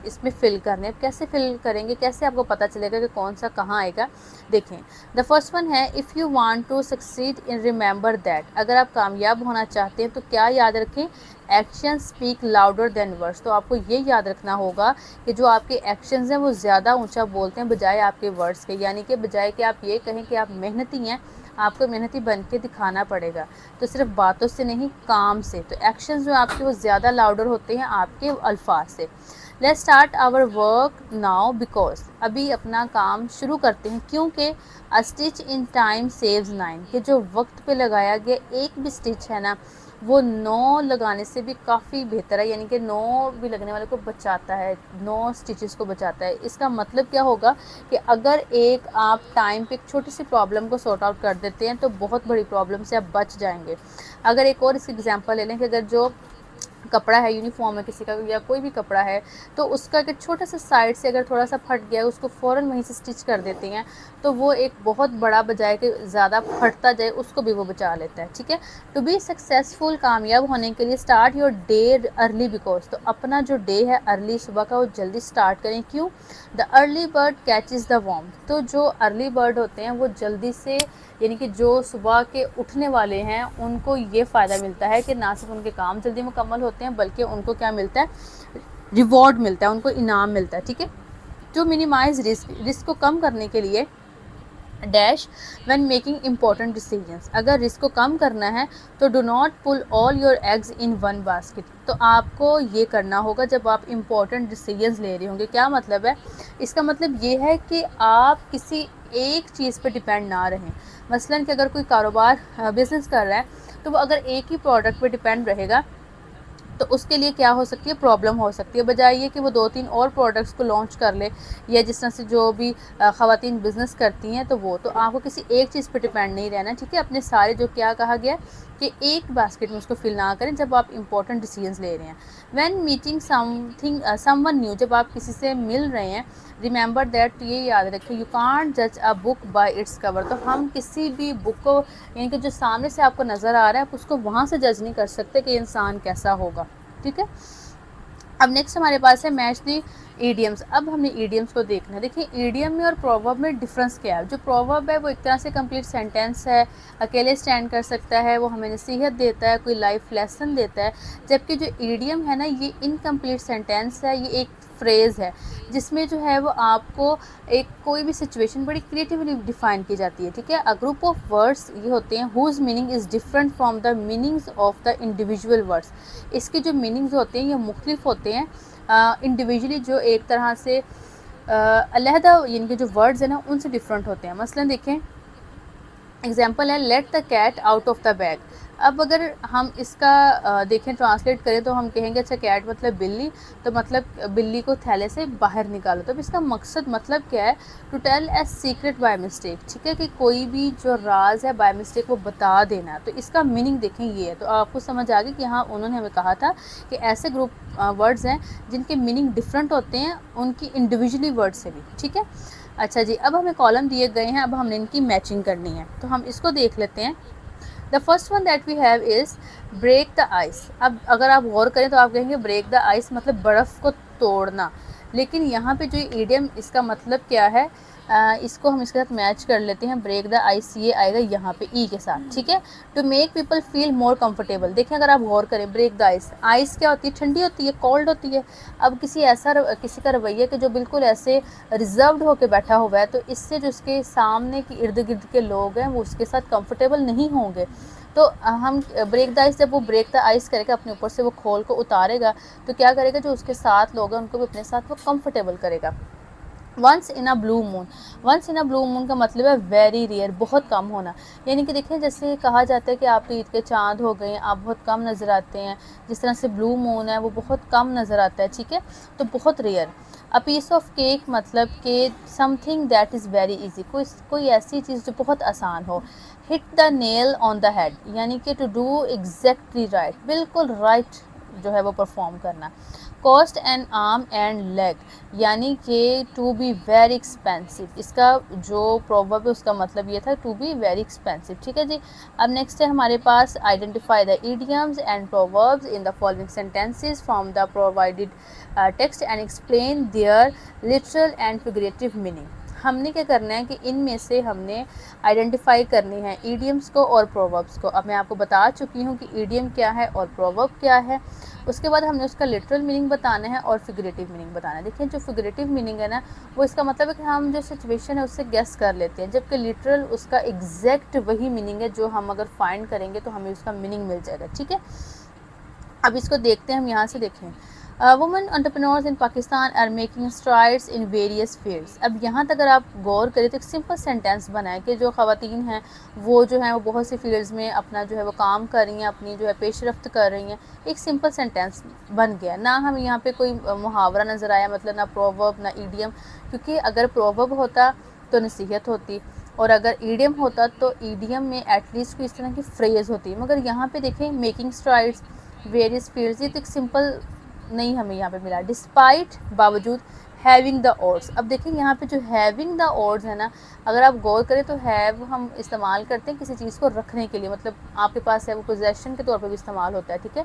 اس میں فل کرنے. اب کیسے فل کریں گے, کیسے آپ کو پتہ چلے گا کہ کون سا کہاں آئے گا. دیکھیں, دا فرسٹ ون ہے, if you want to succeed in remember that. اگر آپ کامیاب ہونا چاہتے ہیں تو کیا یاد رکھیں, action speak louder than words. تو آپ کو یہ یاد رکھنا ہوگا کہ جو آپ کے ایکشنز ہیں وہ زیادہ اونچا بولتے ہیں بجائے آپ کے ورڈس کے. یعنی کہ بجائے کہ آپ یہ کہیں کہ آپ محنتی ہیں, آپ کو محنتی بن کے دکھانا پڑے گا. تو صرف باتوں سے نہیں, کام سے. تو ایکشنز جو آپ کے وہ زیادہ لاؤڈر ہوتے ہیں آپ کے الفاظ سے. Let's start our work now because. ابھی اپنا کام شروع کرتے ہیں کیونکہ a stitch in time saves 9. کہ جو وقت پہ لگایا گیا ایک بھی سٹچ ہے نا وہ 9 لگانے سے بھی کافی بہتر ہے. یعنی کہ 9 بھی لگنے والے کو بچاتا ہے, 9 سٹیچز کو بچاتا ہے. اس کا مطلب کیا ہوگا کہ اگر ایک آپ ٹائم پہ ایک چھوٹی سی پرابلم کو سارٹ آؤٹ کر دیتے ہیں تو بہت بڑی پرابلم سے آپ بچ جائیں گے. اگر ایک اور اس کی ایگزامپل لے لیں کہ اگر جو کپڑا ہے, یونیفارم ہے کسی کا یا کوئی بھی کپڑا ہے, تو اس کا اگر چھوٹا سا سائڈ سے اگر تھوڑا سا پھٹ گیا اس کو فوراً وہیں سے سٹچ کر دیتے ہیں تو وہ ایک بہت بڑا, بجائے کہ زیادہ پھٹتا جائے اس کو بھی وہ بچا لیتا ہے. ٹھیک ہے. ٹو بی سکسیزفل, کامیاب ہونے کے لیے start your day early because. تو اپنا جو ڈے ہے ارلی صبح کا وہ جلدی اسٹارٹ کریں. کیوں, the early bird catches the warm. تو جو ارلی برڈ ہوتے ہیں وہ جلدی سے, یعنی کہ جو صبح کے اٹھنے والے ہیں ان کو یہ فائدہ ملتا ہے کہ نہ صرف ان کے کام جلدی مکمل ہوتے ہیں بلکہ ان کو کیا ملتا ہے, ریوارڈ ملتا ہے, ان کو انعام ملتا ہے. ٹھیک ہے. ٹو مینیمائز رسک کو کم کرنے کے لیے dash when making important decisions, اگر رسک کو کم کرنا ہے تو do not put all your eggs in one basket, تو آپ کو یہ کرنا ہوگا جب آپ امپورٹنٹ ڈیسیجنس لے رہے ہوں گے۔ کیا مطلب ہے اس کا؟ مطلب یہ ہے کہ آپ کسی ایک چیز پہ ڈیپینڈ نہ رہیں۔ مثلاً کہ اگر کوئی کاروبار بزنس کر رہا ہے تو وہ اگر ایک ہی پروڈکٹ پہ ڈیپینڈ رہے گا تو اس کے لیے کیا ہو سکتی ہے، پرابلم ہو سکتی ہے، بجائے یہ کہ وہ 2-3 اور پروڈکٹس کو لانچ کر لے، یا جس طرح سے جو بھی خواتین بزنس کرتی ہیں تو آپ کو کسی ایک چیز پہ ڈیپینڈ نہیں رہنا، ٹھیک ہے؟ اپنے سارے جو کیا کہا گیا کہ ایک باسکٹ میں اس کو فل نہ کریں جب آپ امپورٹنٹ ڈیسیجنز لے رہے ہیں۔ When meeting some one new, جب آپ کسی سے مل رہے ہیں، ریممبر دیٹ، یہ یاد رکھیں، یو کانٹ جج اے بک بائی اٹس کور، تو ہم کسی بھی بک کو، یعنی کہ جو سامنے سے آپ کو نظر آ رہا ہے آپ اس کو وہاں سے جج نہیں کر سکتے کہ انسان کیسا ہوگا، ٹھیک ہے؟ اب نیکسٹ ہمارے پاس ہے میچ دی ایڈیمز۔ اب ہم نے ایڈیمز کو دیکھنا ہے۔ دیکھیں ایڈیم میں اور پروورب میں ڈفرینس کیا ہے۔ جو پروورب ہے وہ ایک طرح سے کمپلیٹ سینٹینس ہے، اکیلے سٹینڈ کر سکتا ہے، وہ ہمیں نصیحت دیتا ہے، کوئی لائف لیسن دیتا ہے، جبکہ جو ایڈیم ہے نا یہ انکمپلیٹ سینٹینس ہے، یہ ایک فریز ہے جس میں جو ہے وہ آپ کو ایک کوئی بھی سچویشن بڑی کریٹیولی ڈیفائن کی جاتی ہے، ٹھیک ہے؟ اے گروپ آف ورڈس یہ ہوتے ہیں whose meaning is different from the meanings of the individual words, اس کے جو میننگز ہوتے ہیں یہ مختلف ہوتے ہیں انڈیویجولی، جو ایک طرح سے علیحدہ، یعنی کہ جو ورڈز ہیں نا ان سے ڈفرینٹ ہوتے ہیں۔ مثلاً دیکھیں ایگزامپل ہے let the cat out of the bag. اب اگر ہم اس کا دیکھیں ٹرانسلیٹ کریں تو ہم کہیں گے اچھا کیٹ مطلب بلی، تو مطلب بلی کو تھیلے سے باہر نکالو، تو اب اس کا مقصد مطلب کیا ہے؟ To tell a secret by mistake, ٹھیک ہے؟ کہ کوئی بھی جو راز ہے بائی مسٹیک وہ بتا دینا، تو اس کا میننگ دیکھیں یہ ہے۔ تو آپ کو سمجھ آ گئی کہ ہاں انہوں نے ہمیں کہا تھا کہ ایسے گروپ ورڈز ہیں جن کے میننگ ڈفرینٹ ہوتے ہیں ان کی انڈیویجولی ورڈ سے بھی، ٹھیک ہے؟ اچھا جی، اب ہمیں کالم دیے گئے ہیں، اب ہم نے ان کی میچنگ کرنی ہے، تو ہم اس کو دیکھ لیتے ہیں۔ The first one that we have is break the ice. اب اگر آپ غور کریں تو آپ کہیں گے بریک دا آئس مطلب برف کو توڑنا، لیکن یہاں پہ جو ایڈیم اس کا مطلب کیا ہے، اس کو ہم اس کے ساتھ میچ کر لیتے ہیں۔ بریک دا آئس یہ آئے گا یہاں پہ ای کے ساتھ، ٹھیک ہے؟ To make people feel more comfortable. دیکھیں اگر آپ غور کریں بریک دا آئس، آئس کیا ہوتی ہے؟ ٹھنڈی ہوتی ہے، کولڈ ہوتی ہے۔ اب کسی کا رویہ کہ جو بالکل ایسے ریزروڈ ہو کے بیٹھا ہوا ہے، تو اس سے جو اس کے سامنے کی ارد گرد کے لوگ ہیں وہ اس کے ساتھ کمفرٹیبل نہیں ہوں گے، تو ہم بریک دا آئس، جب وہ بریک دا آئس کرے گا اپنے اوپر سے وہ کھول کو اتارے گا تو کیا کرے گا، جو اس کے ساتھ لوگ ہیں ان کو بھی اپنے ساتھ وہ کمفرٹیبل کرے گا۔ ونس ان اے بلو مون، ونس ان اے بلو مون کا مطلب ہے ویری ریئر، بہت کم ہونا، یعنی کہ دیکھیں جیسے کہا جاتا ہے کہ آپ کے عید کے چاند ہو گئے ہیں، آپ بہت کم نظر آتے ہیں، جس طرح سے بلو مون ہے وہ بہت کم نظر آتا ہے، ٹھیک ہے؟ تو بہت rare. A piece of cake مطلب کہ something that is very easy, کوئی ایسی چیز جو بہت آسان ہو۔ ہٹ دا نیل آن دا ہیڈ، یعنی کہ ٹو ڈو ایگزیکٹلی رائٹ، بالکل رائٹ جو ہے وہ پرفارم کرنا۔ Cost an arm and league, یعنی کہ ٹو بی ویری ایکسپینسو، اس کا جو پروورب ہے اس کا مطلب یہ تھا ٹو بی ویری ایکسپینسو، ٹھیک ہے جی؟ اب نیکسٹ ہے ہمارے پاس identify the idioms and proverbs in the following sentences from the provided text and explain their literal and figurative meaning. ہم نے کیا کرنا ہے کہ ان میں سے ہم نے آئیڈینٹیفائی کرنی ہے ایڈیمز کو اور پرووربس کو۔ اب میں آپ کو بتا چکی ہوں کہ ایڈیم کیا ہے اور پروورب کیا ہے، اس کے بعد ہم نے اس کا لٹرل میننگ بتانا ہے اور فگریٹیو میننگ بتانا ہے۔ دیکھیں جو فگریٹیو میننگ ہے نا وہ اس کا مطلب ہے کہ ہم جو سچویشن ہے اس سے گیس کر لیتے ہیں، جبکہ لٹرل اس کا ایگزیکٹ وہی میننگ ہے جو ہم اگر فائنڈ کریں گے تو ہمیں اس کا میننگ مل جائے گا، ٹھیک ہے؟ اب اس کو دیکھتے ہیں ہم، یہاں سے دیکھیں women entrepreneurs in Pakistan are making strides in various fields. اب یہاں تک اگر آپ غور کریں تو ایک سمپل سینٹینس بنا ہے کہ جو خواتین ہیں وہ جو ہیں وہ بہت سی فیلڈز میں اپنا جو ہے وہ کام کر رہی ہیں، اپنی جو ہے پیش رفت کر رہی ہیں، ایک سمپل سینٹینس بن گیا، نہ ہمیں یہاں پہ کوئی محاورہ نظر آیا، مطلب نہ پروورب نہ ایڈیم، کیونکہ اگر پروورب ہوتا تو نصیحت ہوتی اور اگر ایڈیم ہوتا تو ایڈیم میں ایٹ لیسٹ کوئی اس طرح کی فریز ہوتی، مگر یہاں پہ دیکھیں میکنگ اسٹرائڈس ویریس فیلڈز، یہ تو ایک سمپل نہیں ہمیں یہاں پہ ملا، ڈسپائٹ باوجود، ہیونگ دا اوڈس۔ اب دیکھیں یہاں پہ جو ہیونگ دا اوڈس ہے نا، اگر آپ غور کریں تو ہیو ہم استعمال کرتے ہیں کسی چیز کو رکھنے کے لیے، مطلب آپ کے پاس ہے وہ پوزیشن کے طور پہ بھی استعمال ہوتا ہے، ٹھیک ہے؟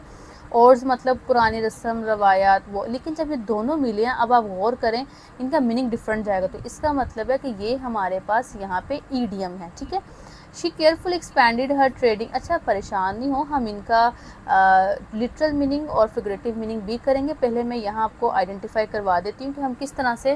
اوڈس مطلب پرانی رسم روایات وہ، لیکن جب یہ دونوں ملے ہیں اب آپ غور کریں ان کا میننگ ڈفرینٹ جائے گا، تو اس کا مطلب ہے کہ یہ ہمارے پاس یہاں پہ ایڈیم ہے، ٹھیک ہے؟ شی کیئرفل ایکسپینڈیڈ ہر ٹریڈنگ، اچھا پریشان نہیں ہو، ہم ان کا لٹرل میننگ اور فگریٹیو میننگ بھی کریں گے، پہلے میں یہاں آپ کو آئیڈینٹیفائی کروا دیتی ہوں کہ ہم کس طرح سے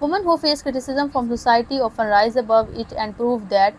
Women who face criticism from society often rise above it and prove that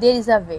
there is a way,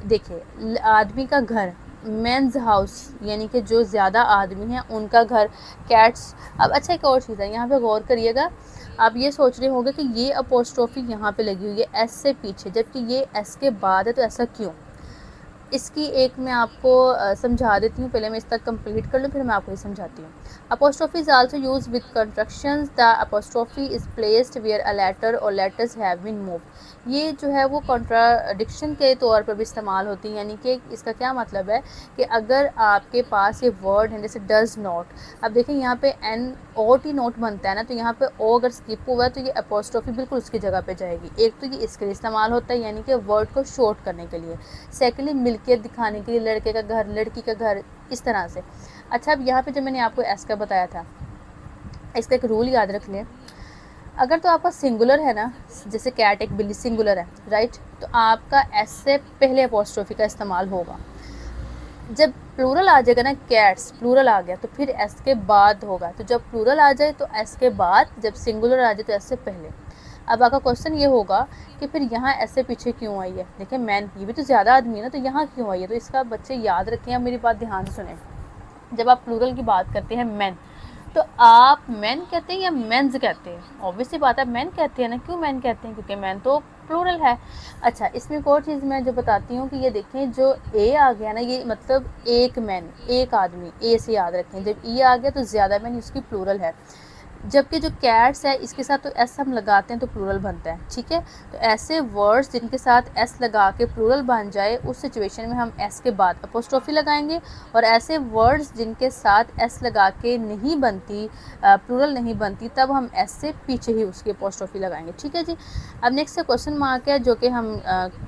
دیکھیے آدمی کا گھر مینز ہاؤس یعنی کہ جو زیادہ آدمی ہیں ان کا گھر کیٹس. اب اچھا ایک اور چیز ہے یہاں پہ غور کریے گا, آپ یہ سوچ رہے ہوں گے کہ یہ اپوسٹروفی یہاں پہ لگی ہوئی ہے ایس سے پیچھے جبکہ یہ ایس کے بعد ہے, تو ایسا کیوں؟ اس کی ایک میں آپ کو سمجھا دیتی ہوں, پہلے میں اس تک کمپلیٹ کر لوں پھر میں آپ کو یہ سمجھاتی ہوں. Apostrophe is also used with contractions. The apostrophe is placed where a letter or letters have been moved. یہ جو ہے وہ کنٹراڈکشن کے طور پر بھی استعمال ہوتی ہیں, یعنی کہ اس کا کیا مطلب ہے کہ اگر آپ کے پاس یہ ورڈ ہے جیسے ڈز ناٹ, اب دیکھیں یہاں پہ این او ٹی نوٹ بنتا ہے نا, تو یہاں پہ او اگر اسکپ ہوا ہے تو یہ اپوسٹروفی بالکل اس کی جگہ پہ جائے گی. ایک تو یہ اس کے لیے استعمال ہوتا ہے یعنی کہ ورڈ کو شارٹ کرنے کے لیے, سیکنڈلی ملکیت دکھانے کے لیے, لڑکے کا گھر لڑکی کا گھر اس طرح سے. اچھا اب یہاں پہ جو میں نے آپ کو ایس کا بتایا تھا اس کا ایک رول یاد رکھ لیں, اگر تو آپ کا سنگولر ہے نا جیسے کیٹ ایک بلی سنگولر ہے رائٹ, تو آپ کا ایس سے پہلے اپوسٹروفی کا استعمال ہوگا. جب پلورل آ جائے گا نا کیٹس پلورل آ گیا تو پھر ایس کے بعد ہوگا, تو جب پلورل آ جائے تو ایس کے بعد, جب سنگولر آ جائے تو ایس سے پہلے. اب آپ کا کوشچن یہ ہوگا کہ پھر یہاں ایس سے پیچھے کیوں آئی ہے, دیکھیں مین یہ بھی تو زیادہ آدمی ہے نا, تو یہاں کیوں آئی ہے, تو اس کا بچے یاد رکھیں. اب میری بات دھیان سے سنیں, جب آپ پلورل کی بات کرتے ہیں مین, تو آپ مین کہتے ہیں یا مینز کہتے ہیں؟ اوبویسلی بات ہے مین کہتے ہیں نا. کیوں مین کہتے ہیں؟ کیونکہ مین تو پلورل ہے. اچھا اس میں ایک اور چیز میں جو بتاتی ہوں کہ یہ دیکھیں جو اے آ گیا نا, یہ مطلب ایک مین ایک آدمی, اے سے یاد رکھیں. جب ای آ گیا تو زیادہ مین اس کی پلورل ہے, جبکہ جو کیٹس ہے اس کے ساتھ تو ایس ہم لگاتے ہیں تو پلورل بنتا ہے. ٹھیک ہے, تو ایسے ورڈز جن کے ساتھ ایس لگا کے پلورل بن جائے اس سچویشن میں ہم ایس کے بعد اپوسٹروفی لگائیں گے, اور ایسے ورڈز جن کے ساتھ ایس لگا کے نہیں بنتی پلورل نہیں بنتی تب ہم ایس سے پیچھے ہی اس کی اپوسٹروفی لگائیں گے. ٹھیک ہے جی. اب نیکسٹ کوشچن مارک ہے جو کہ ہم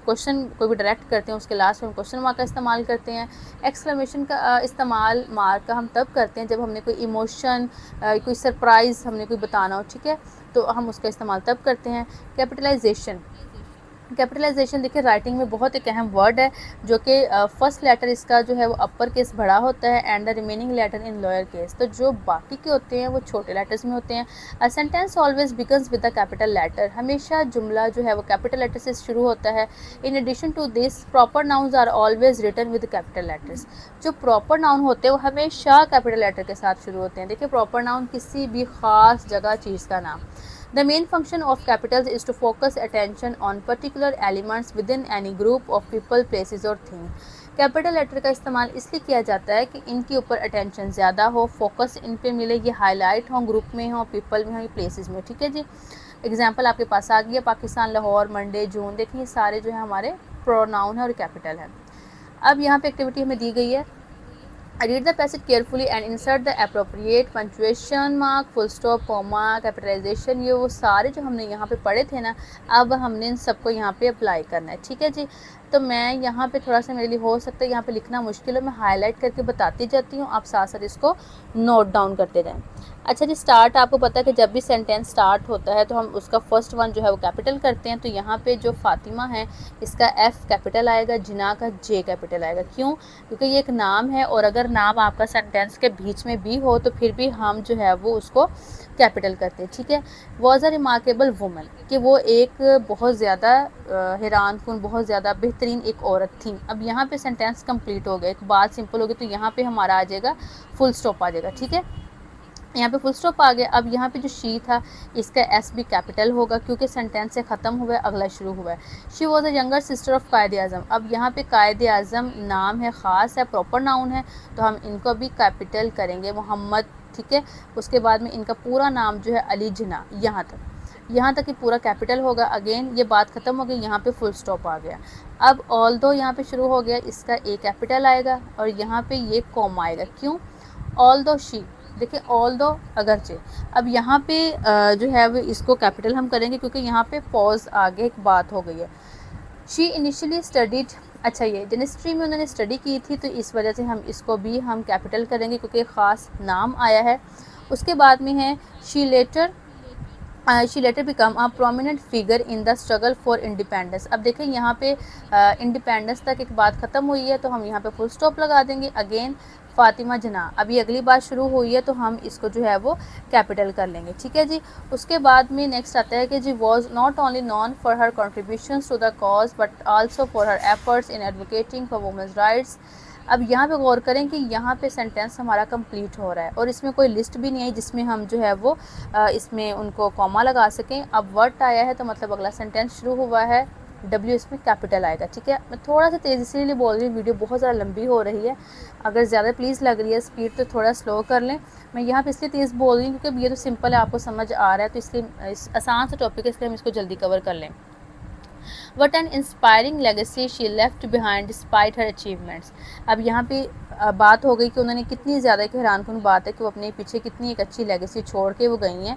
کوشچن کوئی بھی ڈائریکٹ کرتے ہیں اس کے لاسٹ میں ہم کوشچن مارک کا استعمال کرتے ہیں. ایکسکلیمیشن کا استعمال مارک کا ہم تب کرتے ہیں جب ہم نے کوئی ایموشن کوئی سرپرائز ہم نے کوئی بتانا ہو. ٹھیک ہے, تو ہم اس کا استعمال تب کرتے ہیں. کیپٹلائزیشن, کیپٹلائزیشن دیکھیں رائٹنگ میں بہت ایک اہم ورڈ ہے جو کہ فرسٹ لیٹر اس کا جو ہے وہ اپر کیس بڑا ہوتا ہے and the remaining letter in lower case, تو جو باقی کے ہوتے ہیں وہ چھوٹے لیٹرز میں ہوتے ہیں. Sentence always begins with the capital letter, ہمیشہ جملہ جو ہے وہ کیپٹل لیٹر سے شروع ہوتا ہے. In addition to this proper nouns are always written with capital letters, جو پراپر ناؤن ہوتے ہیں وہ ہمیشہ کیپٹل لیٹر کے ساتھ شروع ہوتے ہیں. دیکھیں پراپر ناؤن کسی بھی خاص جگہ چیز کا نام. The main function of capitals is to focus attention on particular elements within any group of people, places or things. Capital letter کا استعمال اس لیے کیا جاتا ہے کہ ان کے اوپر اٹینشن زیادہ ہو, فوکس ان پہ ملے, یہ ہائی لائٹ ہوں, گروپ میں ہوں, پیپل میں ہوں, پلیسز میں. ٹھیک ہے جی. ایگزامپل آپ کے پاس آ گئی ہے پاکستان, لاہور, منڈے, جون, دیکھیں یہ سارے جو ہیں ہمارے پروناؤن ہیں اور کیپٹل ہیں. اب یہاں پہ ایکٹیویٹی ہمیں دی گئی ہے, read the passage carefully and insert the appropriate punctuation mark, full stop, comma, capitalization. یہ وہ سارے جو ہم نے یہاں پہ پڑھے تھے نا, اب ہم نے ان سب کو یہاں پہ اپلائی کرنا ہے. ٹھیک ہے جی. تو میں یہاں پہ تھوڑا سا میرے لیے ہو سکتا ہے یہاں پہ لکھنا مشکل ہے, میں ہائی لائٹ کر کے بتاتی جاتی ہوں, آپ ساتھ ساتھ اس کو نوٹ ڈاؤن کرتے جائیں. اچھا جی. اسٹارٹ آپ کو پتہ ہے کہ جب بھی سینٹینس اسٹارٹ ہوتا ہے تو ہم اس کا فرسٹ ون جو ہے وہ کیپٹل کرتے ہیں. تو یہاں پہ جو فاطمہ ہے اس کا ایف کیپٹل آئے گا, جنا کا جے کیپٹل آئے گا. کیوں؟ کیونکہ یہ ایک نام ہے, اور اگر نام آپ کا سینٹینس کے بیچ میں بھی ہو تو پھر بھی ہم جو ہے وہ اس کو کیپٹل کرتے ہیں. ٹھیک ہے. واز اے ریمارکیبل وومن, کہ وہ ایک بہت زیادہ حیران کن بہت زیادہ بہترین ایک عورت تھی. اب یہاں پہ سینٹینس کمپلیٹ ہو گیا, ایک بات سمپل ہو گئی, تو یہاں پہ ہمارا آ جائے گا فل اسٹاپ آ جائے گا. ٹھیک ہے. یہاں پہ فل اسٹاپ آ گیا. اب یہاں پہ جو شی تھا اس کا ایس بھی کیپٹل ہوگا کیونکہ سینٹینس سے ختم ہوا ہے, اگلا شروع ہوا ہے. شی was a younger sister of Quaid Azam. اب یہاں پہ قائد اعظم نام ہے, خاص ہے, پراپر ناؤن ہے, تو ہم ان کو بھی کیپٹل کریں گے, محمد. ٹھیک ہے. اس کے بعد میں ان کا پورا نام جو ہے علی جناح, یہاں تک یہ پورا کیپٹل ہوگا. اگین یہ بات ختم ہو گئی, یہاں پہ فل اسٹاپ آ گیا. اب آل دو یہاں پہ شروع ہو گیا, اس کا اے کیپٹل آئے گا اور یہاں پہ یہ کوما آئے گا. کیوں؟ آل دو شی, دیکھیں آل دو اگرچہ. اب یہاں پہ جو ہے وہ اس کو کیپٹل ہم کریں گے کیونکہ یہاں پہ پوز آگے ایک بات ہو گئی ہے. شی انیشلی اسٹڈیڈ, اچھا یہ ڈینسٹری میں انہوں نے اسٹڈی کی تھی تو اس وجہ سے ہم اس کو بھی ہم کیپٹل کریں گے کیونکہ خاص نام آیا ہے. اس کے بعد میں ہے she later became a prominent figure in the struggle for independence. اب دیکھیں یہاں پہ انڈیپینڈنس تک ایک بات ختم ہوئی ہے تو ہم یہاں پہ فل اسٹاپ لگا دیں گے. اگین فاطمہ جناح. ابھی اگلی بات شروع ہوئی ہے تو ہم اس کو جو ہے وہ کیپٹل کر لیں گے. ٹھیک ہے جی. اس کے بعد میں نیکسٹ آتا ہے کہ she was not only known for her contributions to the cause but also for her efforts in advocating for women's rights. اب یہاں پہ غور کریں کہ یہاں پہ سینٹینس ہمارا کمپلیٹ ہو رہا ہے اور اس میں کوئی لسٹ بھی نہیں ہے جس میں ہم جو ہے وہ اس میں ان کو کوما لگا سکیں. اب ورڈ آیا ہے تو مطلب اگلا سینٹینس شروع ہوا ہے, ڈبلیو اس میں کیپٹل آئے گا. ٹھیک ہے. میں تھوڑا سا تیزی سے لیے بول رہی ہوں, ویڈیو بہت زیادہ لمبی ہو رہی ہے, اگر زیادہ پلیز لگ رہی ہے اسپیڈ تو تھوڑا سلو کر لیں. میں یہاں پہ اس لیے تیز بول رہی ہوں کیونکہ یہ تو سمپل ہے, آپ کو سمجھ آ رہا ہے, تو اس لیے آسان سا ٹاپک ہے, اس لیے ہم اس کو جلدی کور کر لیں. What an inspiring legacy she left behind despite her achievements. اب یہاں پہ بات ہو گئی کہ انہوں نے کتنی زیادہ ایک حیران کن بات ہے کہ وہ اپنے پیچھے کتنی ایک اچھی لیگیسی چھوڑ کے وہ گئی ہیں.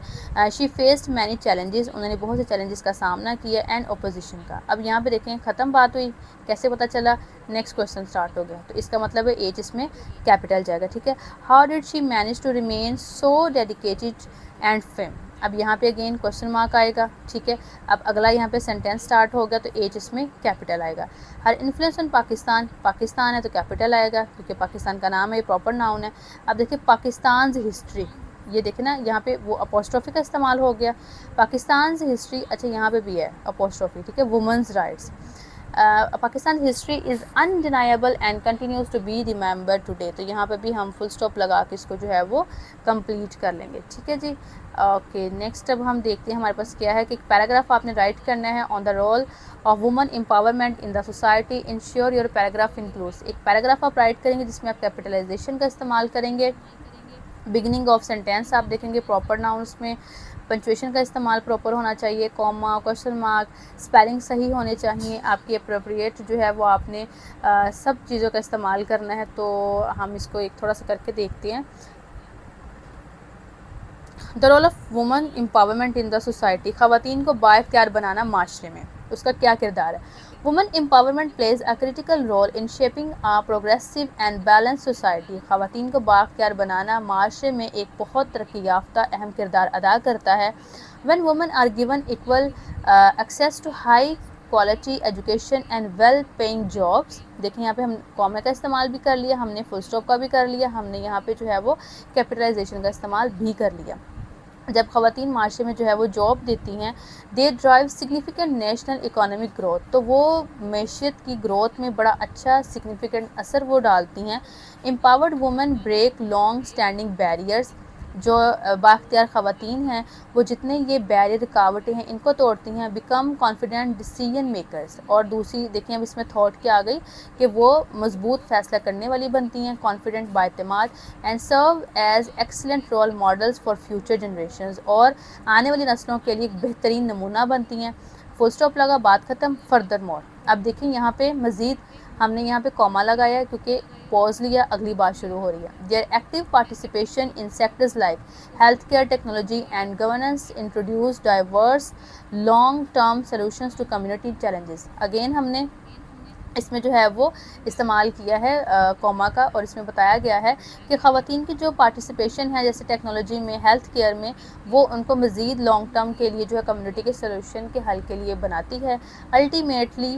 she faced many challenges. انہوں نے بہت سے چیلنجز کا سامنا کیا اینڈ اپوزیشن کا. اب یہاں پہ دیکھیں ختم بات ہوئی, کیسے پتہ چلا, نیکسٹ کوشچن سٹارٹ ہو گیا, تو اس کا مطلب ہے ایج اس میں کیپٹل جائے گا. ٹھیک ہے. how did she manage to remain so dedicated and firm. اب یہاں پہ اگین کوشچن مارک آئے گا. ٹھیک ہے. اب اگلا یہاں پہ سینٹینس سٹارٹ ہوگا تو ایج اس میں کیپٹل آئے گا. ہر انفلوئنس آن پاکستان, پاکستان ہے تو کیپٹل آئے گا کیونکہ پاکستان کا نام ہے, یہ پراپر ناؤن ہے. اب دیکھیں پاکستانز ہسٹری, یہ دیکھیں نا یہاں پہ وہ اپوسٹروفی کا استعمال ہو گیا. پاکستانز ہسٹری, اچھا یہاں پہ بھی ہے اپوسٹروفی. ٹھیک ہے. Women's rights. Pakistan history is undeniable and continues to be remembered today. تو یہاں پہ بھی ہم فل اسٹاپ لگا کے اس کو جو ہے وہ کمپلیٹ کر لیں گے. ٹھیک ہے جی. اوکے نیکسٹ اب ہم دیکھتے ہیں ہمارے پاس کیا ہے کہ ایک پیراگراف آپ نے رائٹ کرنا ہے on the role of women empowerment in the society. Ensure your paragraph includes. ایک پیراگراف آپ رائٹ کریں گے جس میں آپ کیپٹلائزیشن کا استعمال کریں گے. بگننگ آف سینٹینس آپ دیکھیں گے پراپر ناؤنس میں پنچویشن کا استعمال پراپر ہونا چاہیے, کوما, کوشچن مارک, اسپیلنگ صحیح ہونے چاہیے, آپ کی اپروپریٹ جو ہے وہ آپ نے سب چیزوں کا استعمال کرنا ہے. تو ہم اس کو ایک تھوڑا سا کر کے دیکھتے ہیں. The role of women empowerment in the society. خواتین کو بااختیار بنانا معاشرے میں, اس کا کیا کردار ہے. Women empowerment plays a critical role in shaping a progressive and balance society. خواتین کو بااختیار بنانا معاشرے میں ایک بہت ترقی یافتہ اہم کردار ادا کرتا ہے. When women are given equal access to high quality education and well paying jobs. دیکھیں یہاں پہ ہم کومے کا استعمال بھی کر لیا, ہم نے فل اسٹاپ کا بھی کر لیا, ہم نے یہاں پہ جو ہے وہ کیپٹلائزیشن کا استعمال بھی کر لیا. جب خواتین معاشرے میں جو ہے وہ جاب دیتی ہیں, they drive significant national economic growth. تو وہ معیشت کی گروتھ میں بڑا اچھا سگنیفیکنٹ اثر وہ ڈالتی ہیں. Empowered women break long standing barriers. جو بااختیار خواتین ہیں وہ جتنے یہ بیریئر رکاوٹیں ہیں ان کو توڑتی ہیں. Become confident decision makers. اور دوسری دیکھیں اب اس میں تھاٹ کیا آ گئی کہ وہ مضبوط فیصلہ کرنے والی بنتی ہیں, کانفیڈنٹ بااعتماد. And serve as excellent role models for future generations. اور آنے والی نسلوں کے لیے ایک بہترین نمونہ بنتی ہیں. فل اسٹاپ لگا, بات ختم. Further more. اب دیکھیں یہاں پہ مزید ہم نے یہاں پہ کوما لگایا ہے کیونکہ پوز لیا, اگلی بات شروع ہو رہی ہے. Their active participation in sectors like health care, technology and governance introduce diverse long term solutions to community challenges. Again ہم نے اس میں جو ہے وہ استعمال کیا ہے کوما کا, اور اس میں بتایا گیا ہے کہ خواتین کی جو پارٹیسپیشن ہے جیسے ٹیکنالوجی میں, ہیلتھ کیئر میں, وہ ان کو مزید لانگ ٹرم کے لیے جو ہے کمیونٹی کے سولوشن کے حل کے لیے بناتی ہے. Ultimately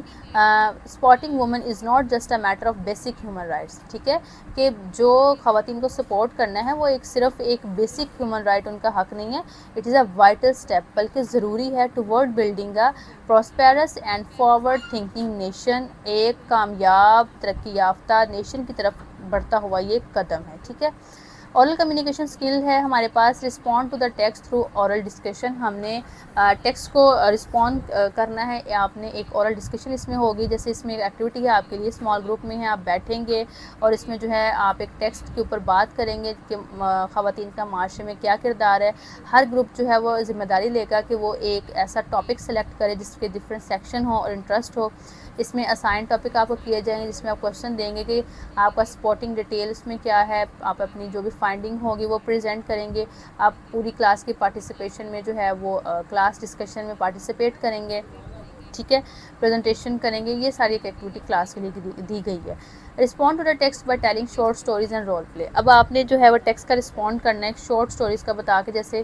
supporting woman is not just a matter of basic human rights. ٹھیک ہے کہ جو خواتین کو سپورٹ کرنا ہے وہ صرف ایک بیسک ہیومن رائٹ ان کا حق نہیں ہے, it is a vital step, بلکہ ضروری ہے toward building a prosperous and forward thinking nation. ایک کامیاب ترقی یافتہ نیشن کی طرف بڑھتا ہوا یہ قدم ہے. ٹھیک ہے. اورل کمیونیکیشن اسکل ہے ہمارے پاس. Respond to the text through oral discussion. ہم نے ٹیکسٹ کو رسپونڈ کرنا ہے. آپ نے ایک اورل ڈسکشن اس میں ہوگی, جیسے اس میں ایک ایکٹیویٹی ہے آپ کے لیے, اسمال گروپ میں ہے, آپ بیٹھیں گے اور اس میں جو ہے آپ ایک ٹیکسٹ کے اوپر بات کریں گے کہ خواتین کا معاشرے میں کیا کردار ہے. ہر گروپ جو ہے وہ ذمہ داری لے گا کہ وہ ایک ایسا ٹاپک سلیکٹ کرے جس کے ڈفرینٹ سیکشن ہو اور انٹرسٹ ہو. اس میں اسائن ٹاپک آپ کو کیے جائیں گے جس میں آپ کوشچن دیں گے کہ آپ کا سپورٹنگ ڈیٹیل اس میں کیا ہے. آپ اپنی جو بھی فائنڈنگ ہوگی وہ پریزنٹ کریں گے. آپ پوری کلاس کی پارٹیسپیشن میں جو ہے وہ کلاس ڈسکشن میں پارٹیسپیٹ کریں گے. ٹھیک ہے. پریزنٹیشن کریں گے. یہ ساری ایک ایکٹیویٹی کلاس کے لیے دی گئی ہے. Respond to the text by telling short stories and role play. اب آپ نے جو ہے وہ ٹیکسٹ کا رسپونڈ کرنا ہے شارٹ اسٹوریز کا بتا کے, جیسے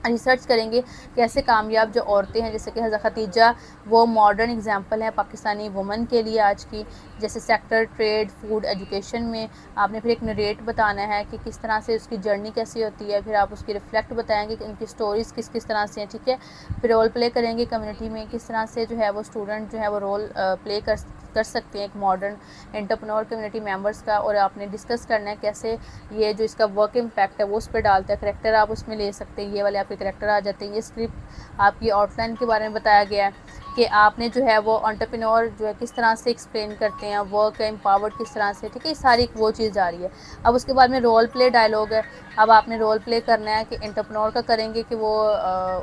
ریسرچ کریں گے کیسے کامیاب جو عورتیں ہیں جیسے کہ حضرت ختیجہ وہ ماڈرن اگزامپل ہیں پاکستانی وومن کے لیے آج کی، جیسے سیکٹر ٹریڈ فوڈ ایجوکیشن میں آپ نے پھر ایک نریٹ بتانا ہے کہ کس طرح سے اس کی جرنی کیسی ہوتی ہے، پھر آپ اس کی ریفلیکٹ بتائیں گے کہ ان کی سٹوریز کس طرح سے ہیں، ٹھیک ہے. پھر رول پلے کریں گے کمیونٹی میں کس طرح سے جو ہے وہ اسٹوڈنٹ جو ہے وہ رول پلے کر سکتے ہیں ایک ماڈرن انٹرپرنور کمیونٹی ممبرس کا، اور آپ نے ڈسکس کرنا ہے کیسے یہ جو اس کا ورک امپیکٹ ہے وہ اس پہ ڈالتا ہے. کریکٹر آپ اس میں لے سکتے ہیں، یہ والے آپ کے کریکٹر آ جاتے ہیں. یہ اسکرپٹ آپ کی آؤٹ لائن کے بارے میں بتایا گیا ہے کہ آپ نے جو ہے وہ انٹرپرینور جو ہے کس طرح سے ایکسپلین کرتے ہیں، ورک ہے امپاورڈ کس طرح سے، ٹھیک ہے. یہ ساری وہ چیز جا رہی ہے. اب اس کے بعد میں رول پلے ڈائلاگ ہے. اب آپ نے رول پلے کرنا ہے کہ انٹرپرینور کا کریں گے کہ وہ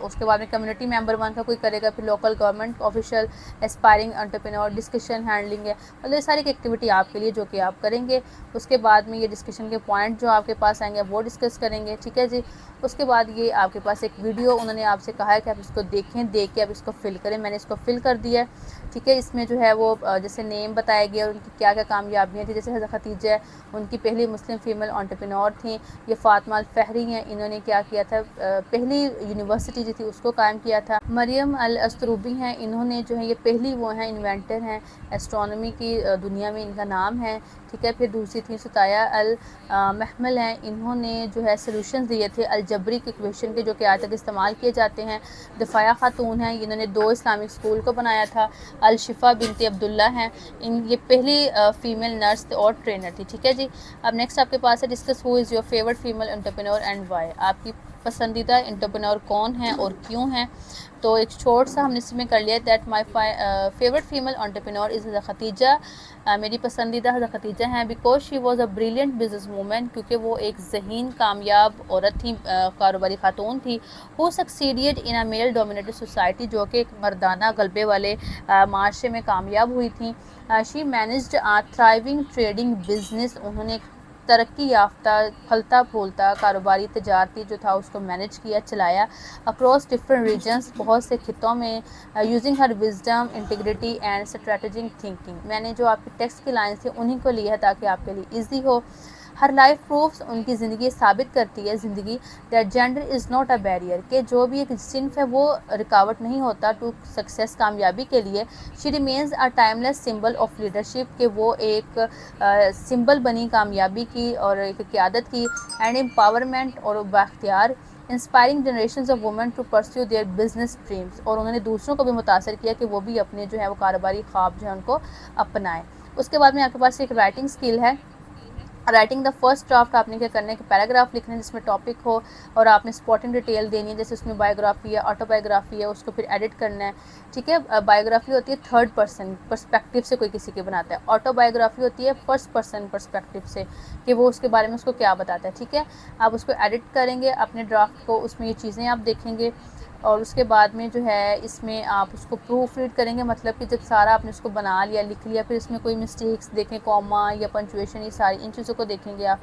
اس کے بعد میں کمیونٹی ممبر 1 کا کوئی کرے گا، پھر local government official, aspiring entrepreneur, discussion handling ہے. مطلب یہ ساری ایکٹیویٹی آپ کے لیے جو کہ آپ کریں گے. اس کے بعد میں یہ ڈسکشن کے پوائنٹ جو آپ کے پاس آئیں گے وہ ڈسکس کریں گے، ٹھیک ہے جی. اس کے بعد یہ آپ کے پاس ایک ویڈیو انہوں نے آپ سے کہا ہے کہ آپ اس کو دیکھیں، دیکھ کے آپ اس کو فل کریں. میں نے اس کو فل کر دیا ہے، ٹھیک ہے. اس میں جو ہے وہ جیسے نیم بتایا گیا اور ان کی کیا کیا کامیابیاں تھیں. جیسے حضرت ختیجہ ان کی پہلی مسلم فیمیل انٹرپرینور تھیں. یہ فاطمہ الفہری ہیں، انہوں نے کیا کیا تھا، پہلی یونیورسٹی جو تھی اس کو قائم کیا تھا. مریم الاسطروبی ہیں، انہوں نے جو ہے یہ پہلی وہ ہیں انوینٹر ہیں ایسٹرونومی کی دنیا میں، ان کا نام ہے، ٹھیک ہے. پھر دوسری تھی ستایہ المحمل ہیں، انہوں نے جو ہے سلوشنز دیے تھے الجبرک ایکویشن کے جو کہ آج تک استعمال کیے جاتے ہیں. دفاعہ خاتون ہیں، انہوں نے 2 اسلامک اسکول کو بنایا تھا. الشفا بنت عبداللہ ہیں، یہ پہلی فیمیل نرس اور ٹرینر تھی، ٹھیک ہے جی. اب نیکسٹ آپ کے پاس ہے discuss who is your favourite female entrepreneur and why. آپ کی پسندیدہ انٹرپرینور کون ہیں اور کیوں ہیں. تو ایک شارٹ سا ہم نے اس میں کر لیا that my favourite female entrepreneur is حضرت ختیجہ. میری پسندیدہ حضرت ختیجہ ہیں because she was a brilliant business woman, کیونکہ وہ ایک ذہین کامیاب عورت تھی، کاروباری خاتون تھی. Who succeeded in a male dominated society, جو کہ ایک مردانہ غلبے والے معاشرے میں کامیاب ہوئی تھیں. شی مینیجڈ تھرائیونگ ٹریڈنگ بزنس، انہوں نے ترقی یافتہ پھلتا پھولتا کاروباری تجارتی جو تھا اس کو مینیج کیا، چلایا اکراس ڈفرینٹ ریجنس، بہت سے خطوں میں. Using Hare wisdom integrity and strategic thinking. میں نے جو آپ کی ٹیکسٹ کی لائنس تھی انہیں کو لیا ہے تاکہ آپ کے لیے ایزی ہو. ہر لائف پروفس، ان کی زندگی ثابت کرتی ہے زندگی that gender is not a barrier, کہ جو بھی ایک صنف ہے وہ رکاوٹ نہیں ہوتا ٹو سکسیس، کامیابی کے لیے. She remains a timeless symbol of leadership, کہ وہ ایک سمبل بنی کامیابی کی اور ایک قیادت کی. اینڈ امپاورمنٹ، اور بااختیار. Inspiring generations of women to pursue their business dreams, اور انہوں نے دوسروں کو بھی متاثر کیا کہ وہ بھی اپنے جو ہے وہ کاروباری خواب جو ہے ان کو اپنائیں. اس کے بعد میں آپ کے پاس ایک رائٹنگ اسکل ہے. رائٹنگ دا فرسٹ ڈرافٹ، آپ نے کیا کرنا ہے کہ پیراگراف لکھنا ہے جس میں ٹاپک ہو اور آپ نے سپورٹنگ ڈیٹیل دینی ہے، جیسے اس میں بایوگرافی ہے، آٹو بایوگرافی ہے، اس کو پھر ایڈٹ کرنا ہے، ٹھیک ہے. بایوگرافی ہوتی ہے 3rd پرسن پرسپیکٹیو سے کوئی کسی کے بناتا ہے. آٹو بایوگرافی ہوتی ہے 1st پرسن پرسپیکٹیو سے، کہ وہ اس کے بارے میں اس کو کیا بتاتا ہے، ٹھیک ہے. آپ اس کو ایڈٹ کریں گے اپنے ڈرافٹ کو، اس میں یہ چیزیں آپ دیکھیں گے. اور اس کے بعد میں جو ہے اس میں آپ اس کو پروف ریڈ کریں گے، مطلب کہ جب سارا آپ نے اس کو بنا لیا، لکھ لیا، پھر اس میں کوئی مسٹیکس دیکھیں، کوما یا پنچویشن، یہ ساری ان چیزوں کو دیکھیں گے آپ،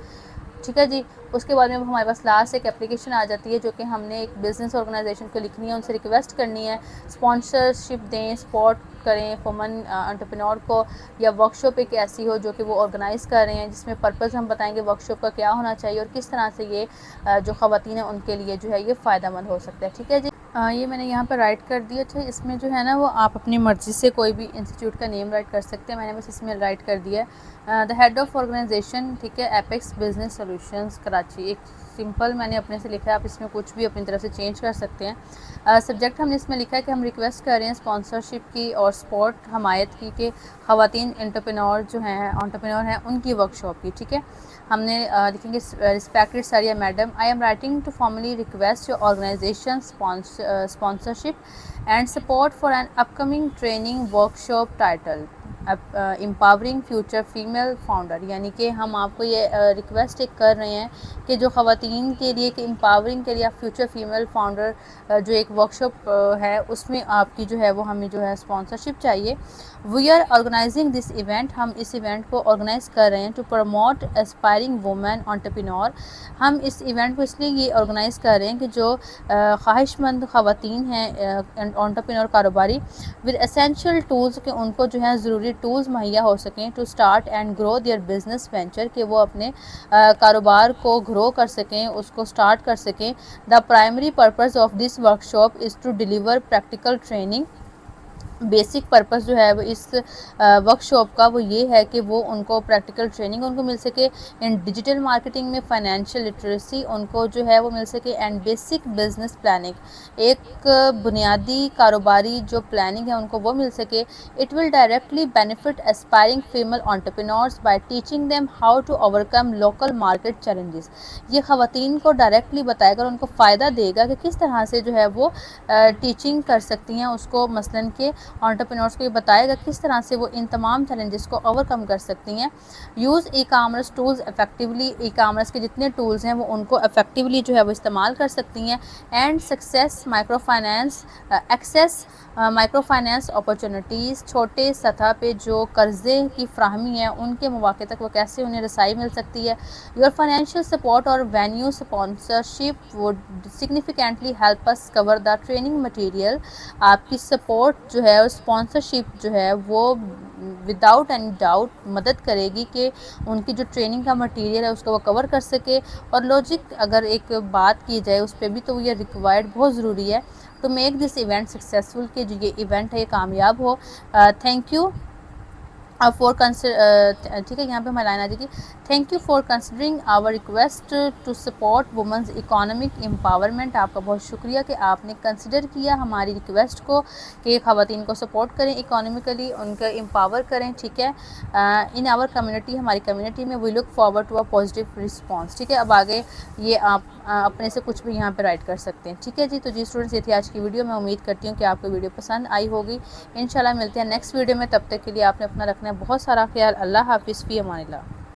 ٹھیک ہے جی. اس کے بعد میں ہمارے پاس لاسٹ ایک اپلیکیشن آ جاتی ہے جو کہ ہم نے ایک بزنس آرگنائزیشن کو لکھنی ہے، ان سے ریکویسٹ کرنی ہے اسپانسرشپ دیں، سپورٹ کریں وومن انٹرپرینور کو، یا ورک شاپ ایک ایسی ہو جو کہ وہ آرگنائز کر رہے ہیں جس میں پرپز ہم بتائیں گے ورک شاپ کا کیا ہونا چاہیے اور کس طرح سے یہ جو خواتین ہیں ان کے لیے جو ہے یہ فائدہ مند ہو سکتا ہے، ٹھیک ہے جی. یہ میں نے یہاں پہ رائٹ کر دیا تھا. اس میں جو ہے نا وہ آپ اپنی مرضی سے کوئی بھی انسٹیٹیوٹ کا نیم رائٹ کر سکتے ہیں. میں نے بس اس میں رائٹ کر دیا ہے دا ہیڈ آف آرگنائزیشن، ٹھیک ہے، ایپیکس بزنس سولوشنز کراچی. ایک سمپل میں نے اپنے سے لکھا ہے، آپ اس میں کچھ بھی اپنی طرف سے چینج کر سکتے ہیں. سبجیکٹ ہم نے اس میں لکھا ہے کہ ہم ریکویسٹ کر رہے ہیں اسپانسرشپ کی اور سپورٹ حمایت کی کہ خواتین انٹرپرینور جو ہیں ان کی ورک شاپ کی، ٹھیک ہے. ہم نے لکھیں گے respected Saria madam, I am writing to formally request your organization sponsorship and support for an upcoming training workshop titled empowering future female founder. یعنی کہ ہم آپ کو یہ ریکویسٹ کر رہے ہیں کہ جو خواتین کے لیے کہ امپاورنگ کے لیے آپ فیوچر فیمیل فاؤنڈر جو ایک ورک شاپ ہے اس میں آپ کی جو ہے وہ ہمیں جو ہے اسپانسرشپ چاہیے. We are organising this event, ہم اس ایونٹ کو آرگنائز کر رہے ہیں to promote aspiring women entrepreneur. ہم اس ایونٹ کو اس لیے یہ آرگنائز کر رہے ہیں کہ جو خواہش مند خواتین ہیں انٹرپرینور کاروباری ود اسینشیل ٹولز، کہ ان کو جو ہے ضروری ٹولز مہیا ہو سکیں to start and grow their business venture, کہ وہ اپنے کاروبار کو گرو کر سکیں، اس کو اسٹارٹ کر سکیں۔ The primary purpose of this workshop is to deliver practical training. Basic purpose جو ہے وہ اس ورک شاپ کا وہ یہ ہے کہ وہ ان کو پریکٹیکل ٹریننگ ان کو مل سکے ان ڈیجیٹل مارکیٹنگ میں، فائنینشیل لٹریسی ان کو جو ہے وہ مل سکے، اینڈ بیسک بزنس پلاننگ، ایک بنیادی کاروباری جو پلاننگ ہے ان کو وہ مل سکے۔ It will directly benefit aspiring female entrepreneurs by teaching them how to overcome local market challenges. یہ خواتین کو ڈائریکٹلی بتائے گا اور ان کو فائدہ دے گا کہ کس طرح سے جو ہے وہ ٹیچنگ کر سکتی ہیں، اس کو مثلاً کہ انٹرپرینورس کو یہ بتائے گا کس طرح سے وہ ان تمام چیلنجز کو اوور کم کر سکتی ہیں۔ Use e commerce tools effectively, e commerce کے جتنے ٹولز ہیں وہ ان کو افیکٹولی جو ہے وہ استعمال کر سکتی ہیں۔ And success micro finance, access micro finance opportunities, چھوٹے سطح پہ جو قرضے کی فراہمی ہے ان کے مواقع تک وہ کیسے انہیں رسائی مل سکتی ہے۔ یور فائنینشیل سپورٹ اور venue sponsorship would significantly help us cover the training material. آپ کی سپورٹ جو ہے اسپانسرشپ جو ہے وہ وداؤٹ اینی ڈاؤٹ مدد کرے گی کہ ان کی جو ٹریننگ کا مٹیریل ہے اس کو وہ کور کر سکے۔ اور لاجک اگر ایک بات کی جائے اس پہ بھی تو یہ ریکوائرڈ بہت ضروری ہے to make this event successful, کہ جو یہ ایونٹ ہے یہ کامیاب ہو۔ تھینک یو فور ٹھیک ہے، یہاں پہ ہماری لائن آ جائے گی، thank you for considering our request to support women's economic empowerment. آپ کا بہت شکریہ کہ آپ نے کنسیڈر کیا ہماری ریکویسٹ کو کہ خواتین کو سپورٹ کریں، اکانومیکلی ان کا امپاور کریں، ٹھیک ہے۔ ان آور کمیونٹی، ہماری کمیونٹی میں we look forward to a positive response, ٹھیک ہے۔ اب آگے یہ آپ اپنے سے کچھ بھی یہاں پہ رائٹ کر سکتے ہیں، ٹھیک ہے جی۔ تو جی اسٹوڈنٹس، یہ تھی آج کی ویڈیو، میں امید کرتی ہوں کہ آپ کو ویڈیو پسند آئی ہوگی۔ انشاءاللہ ملتے ہیں نیکسٹ ویڈیو میں، تب تک کے لیے آپ نے اپنا رکھنا ہے بہت سارا خیال۔ اللہ حافظ، فی امان اللہ۔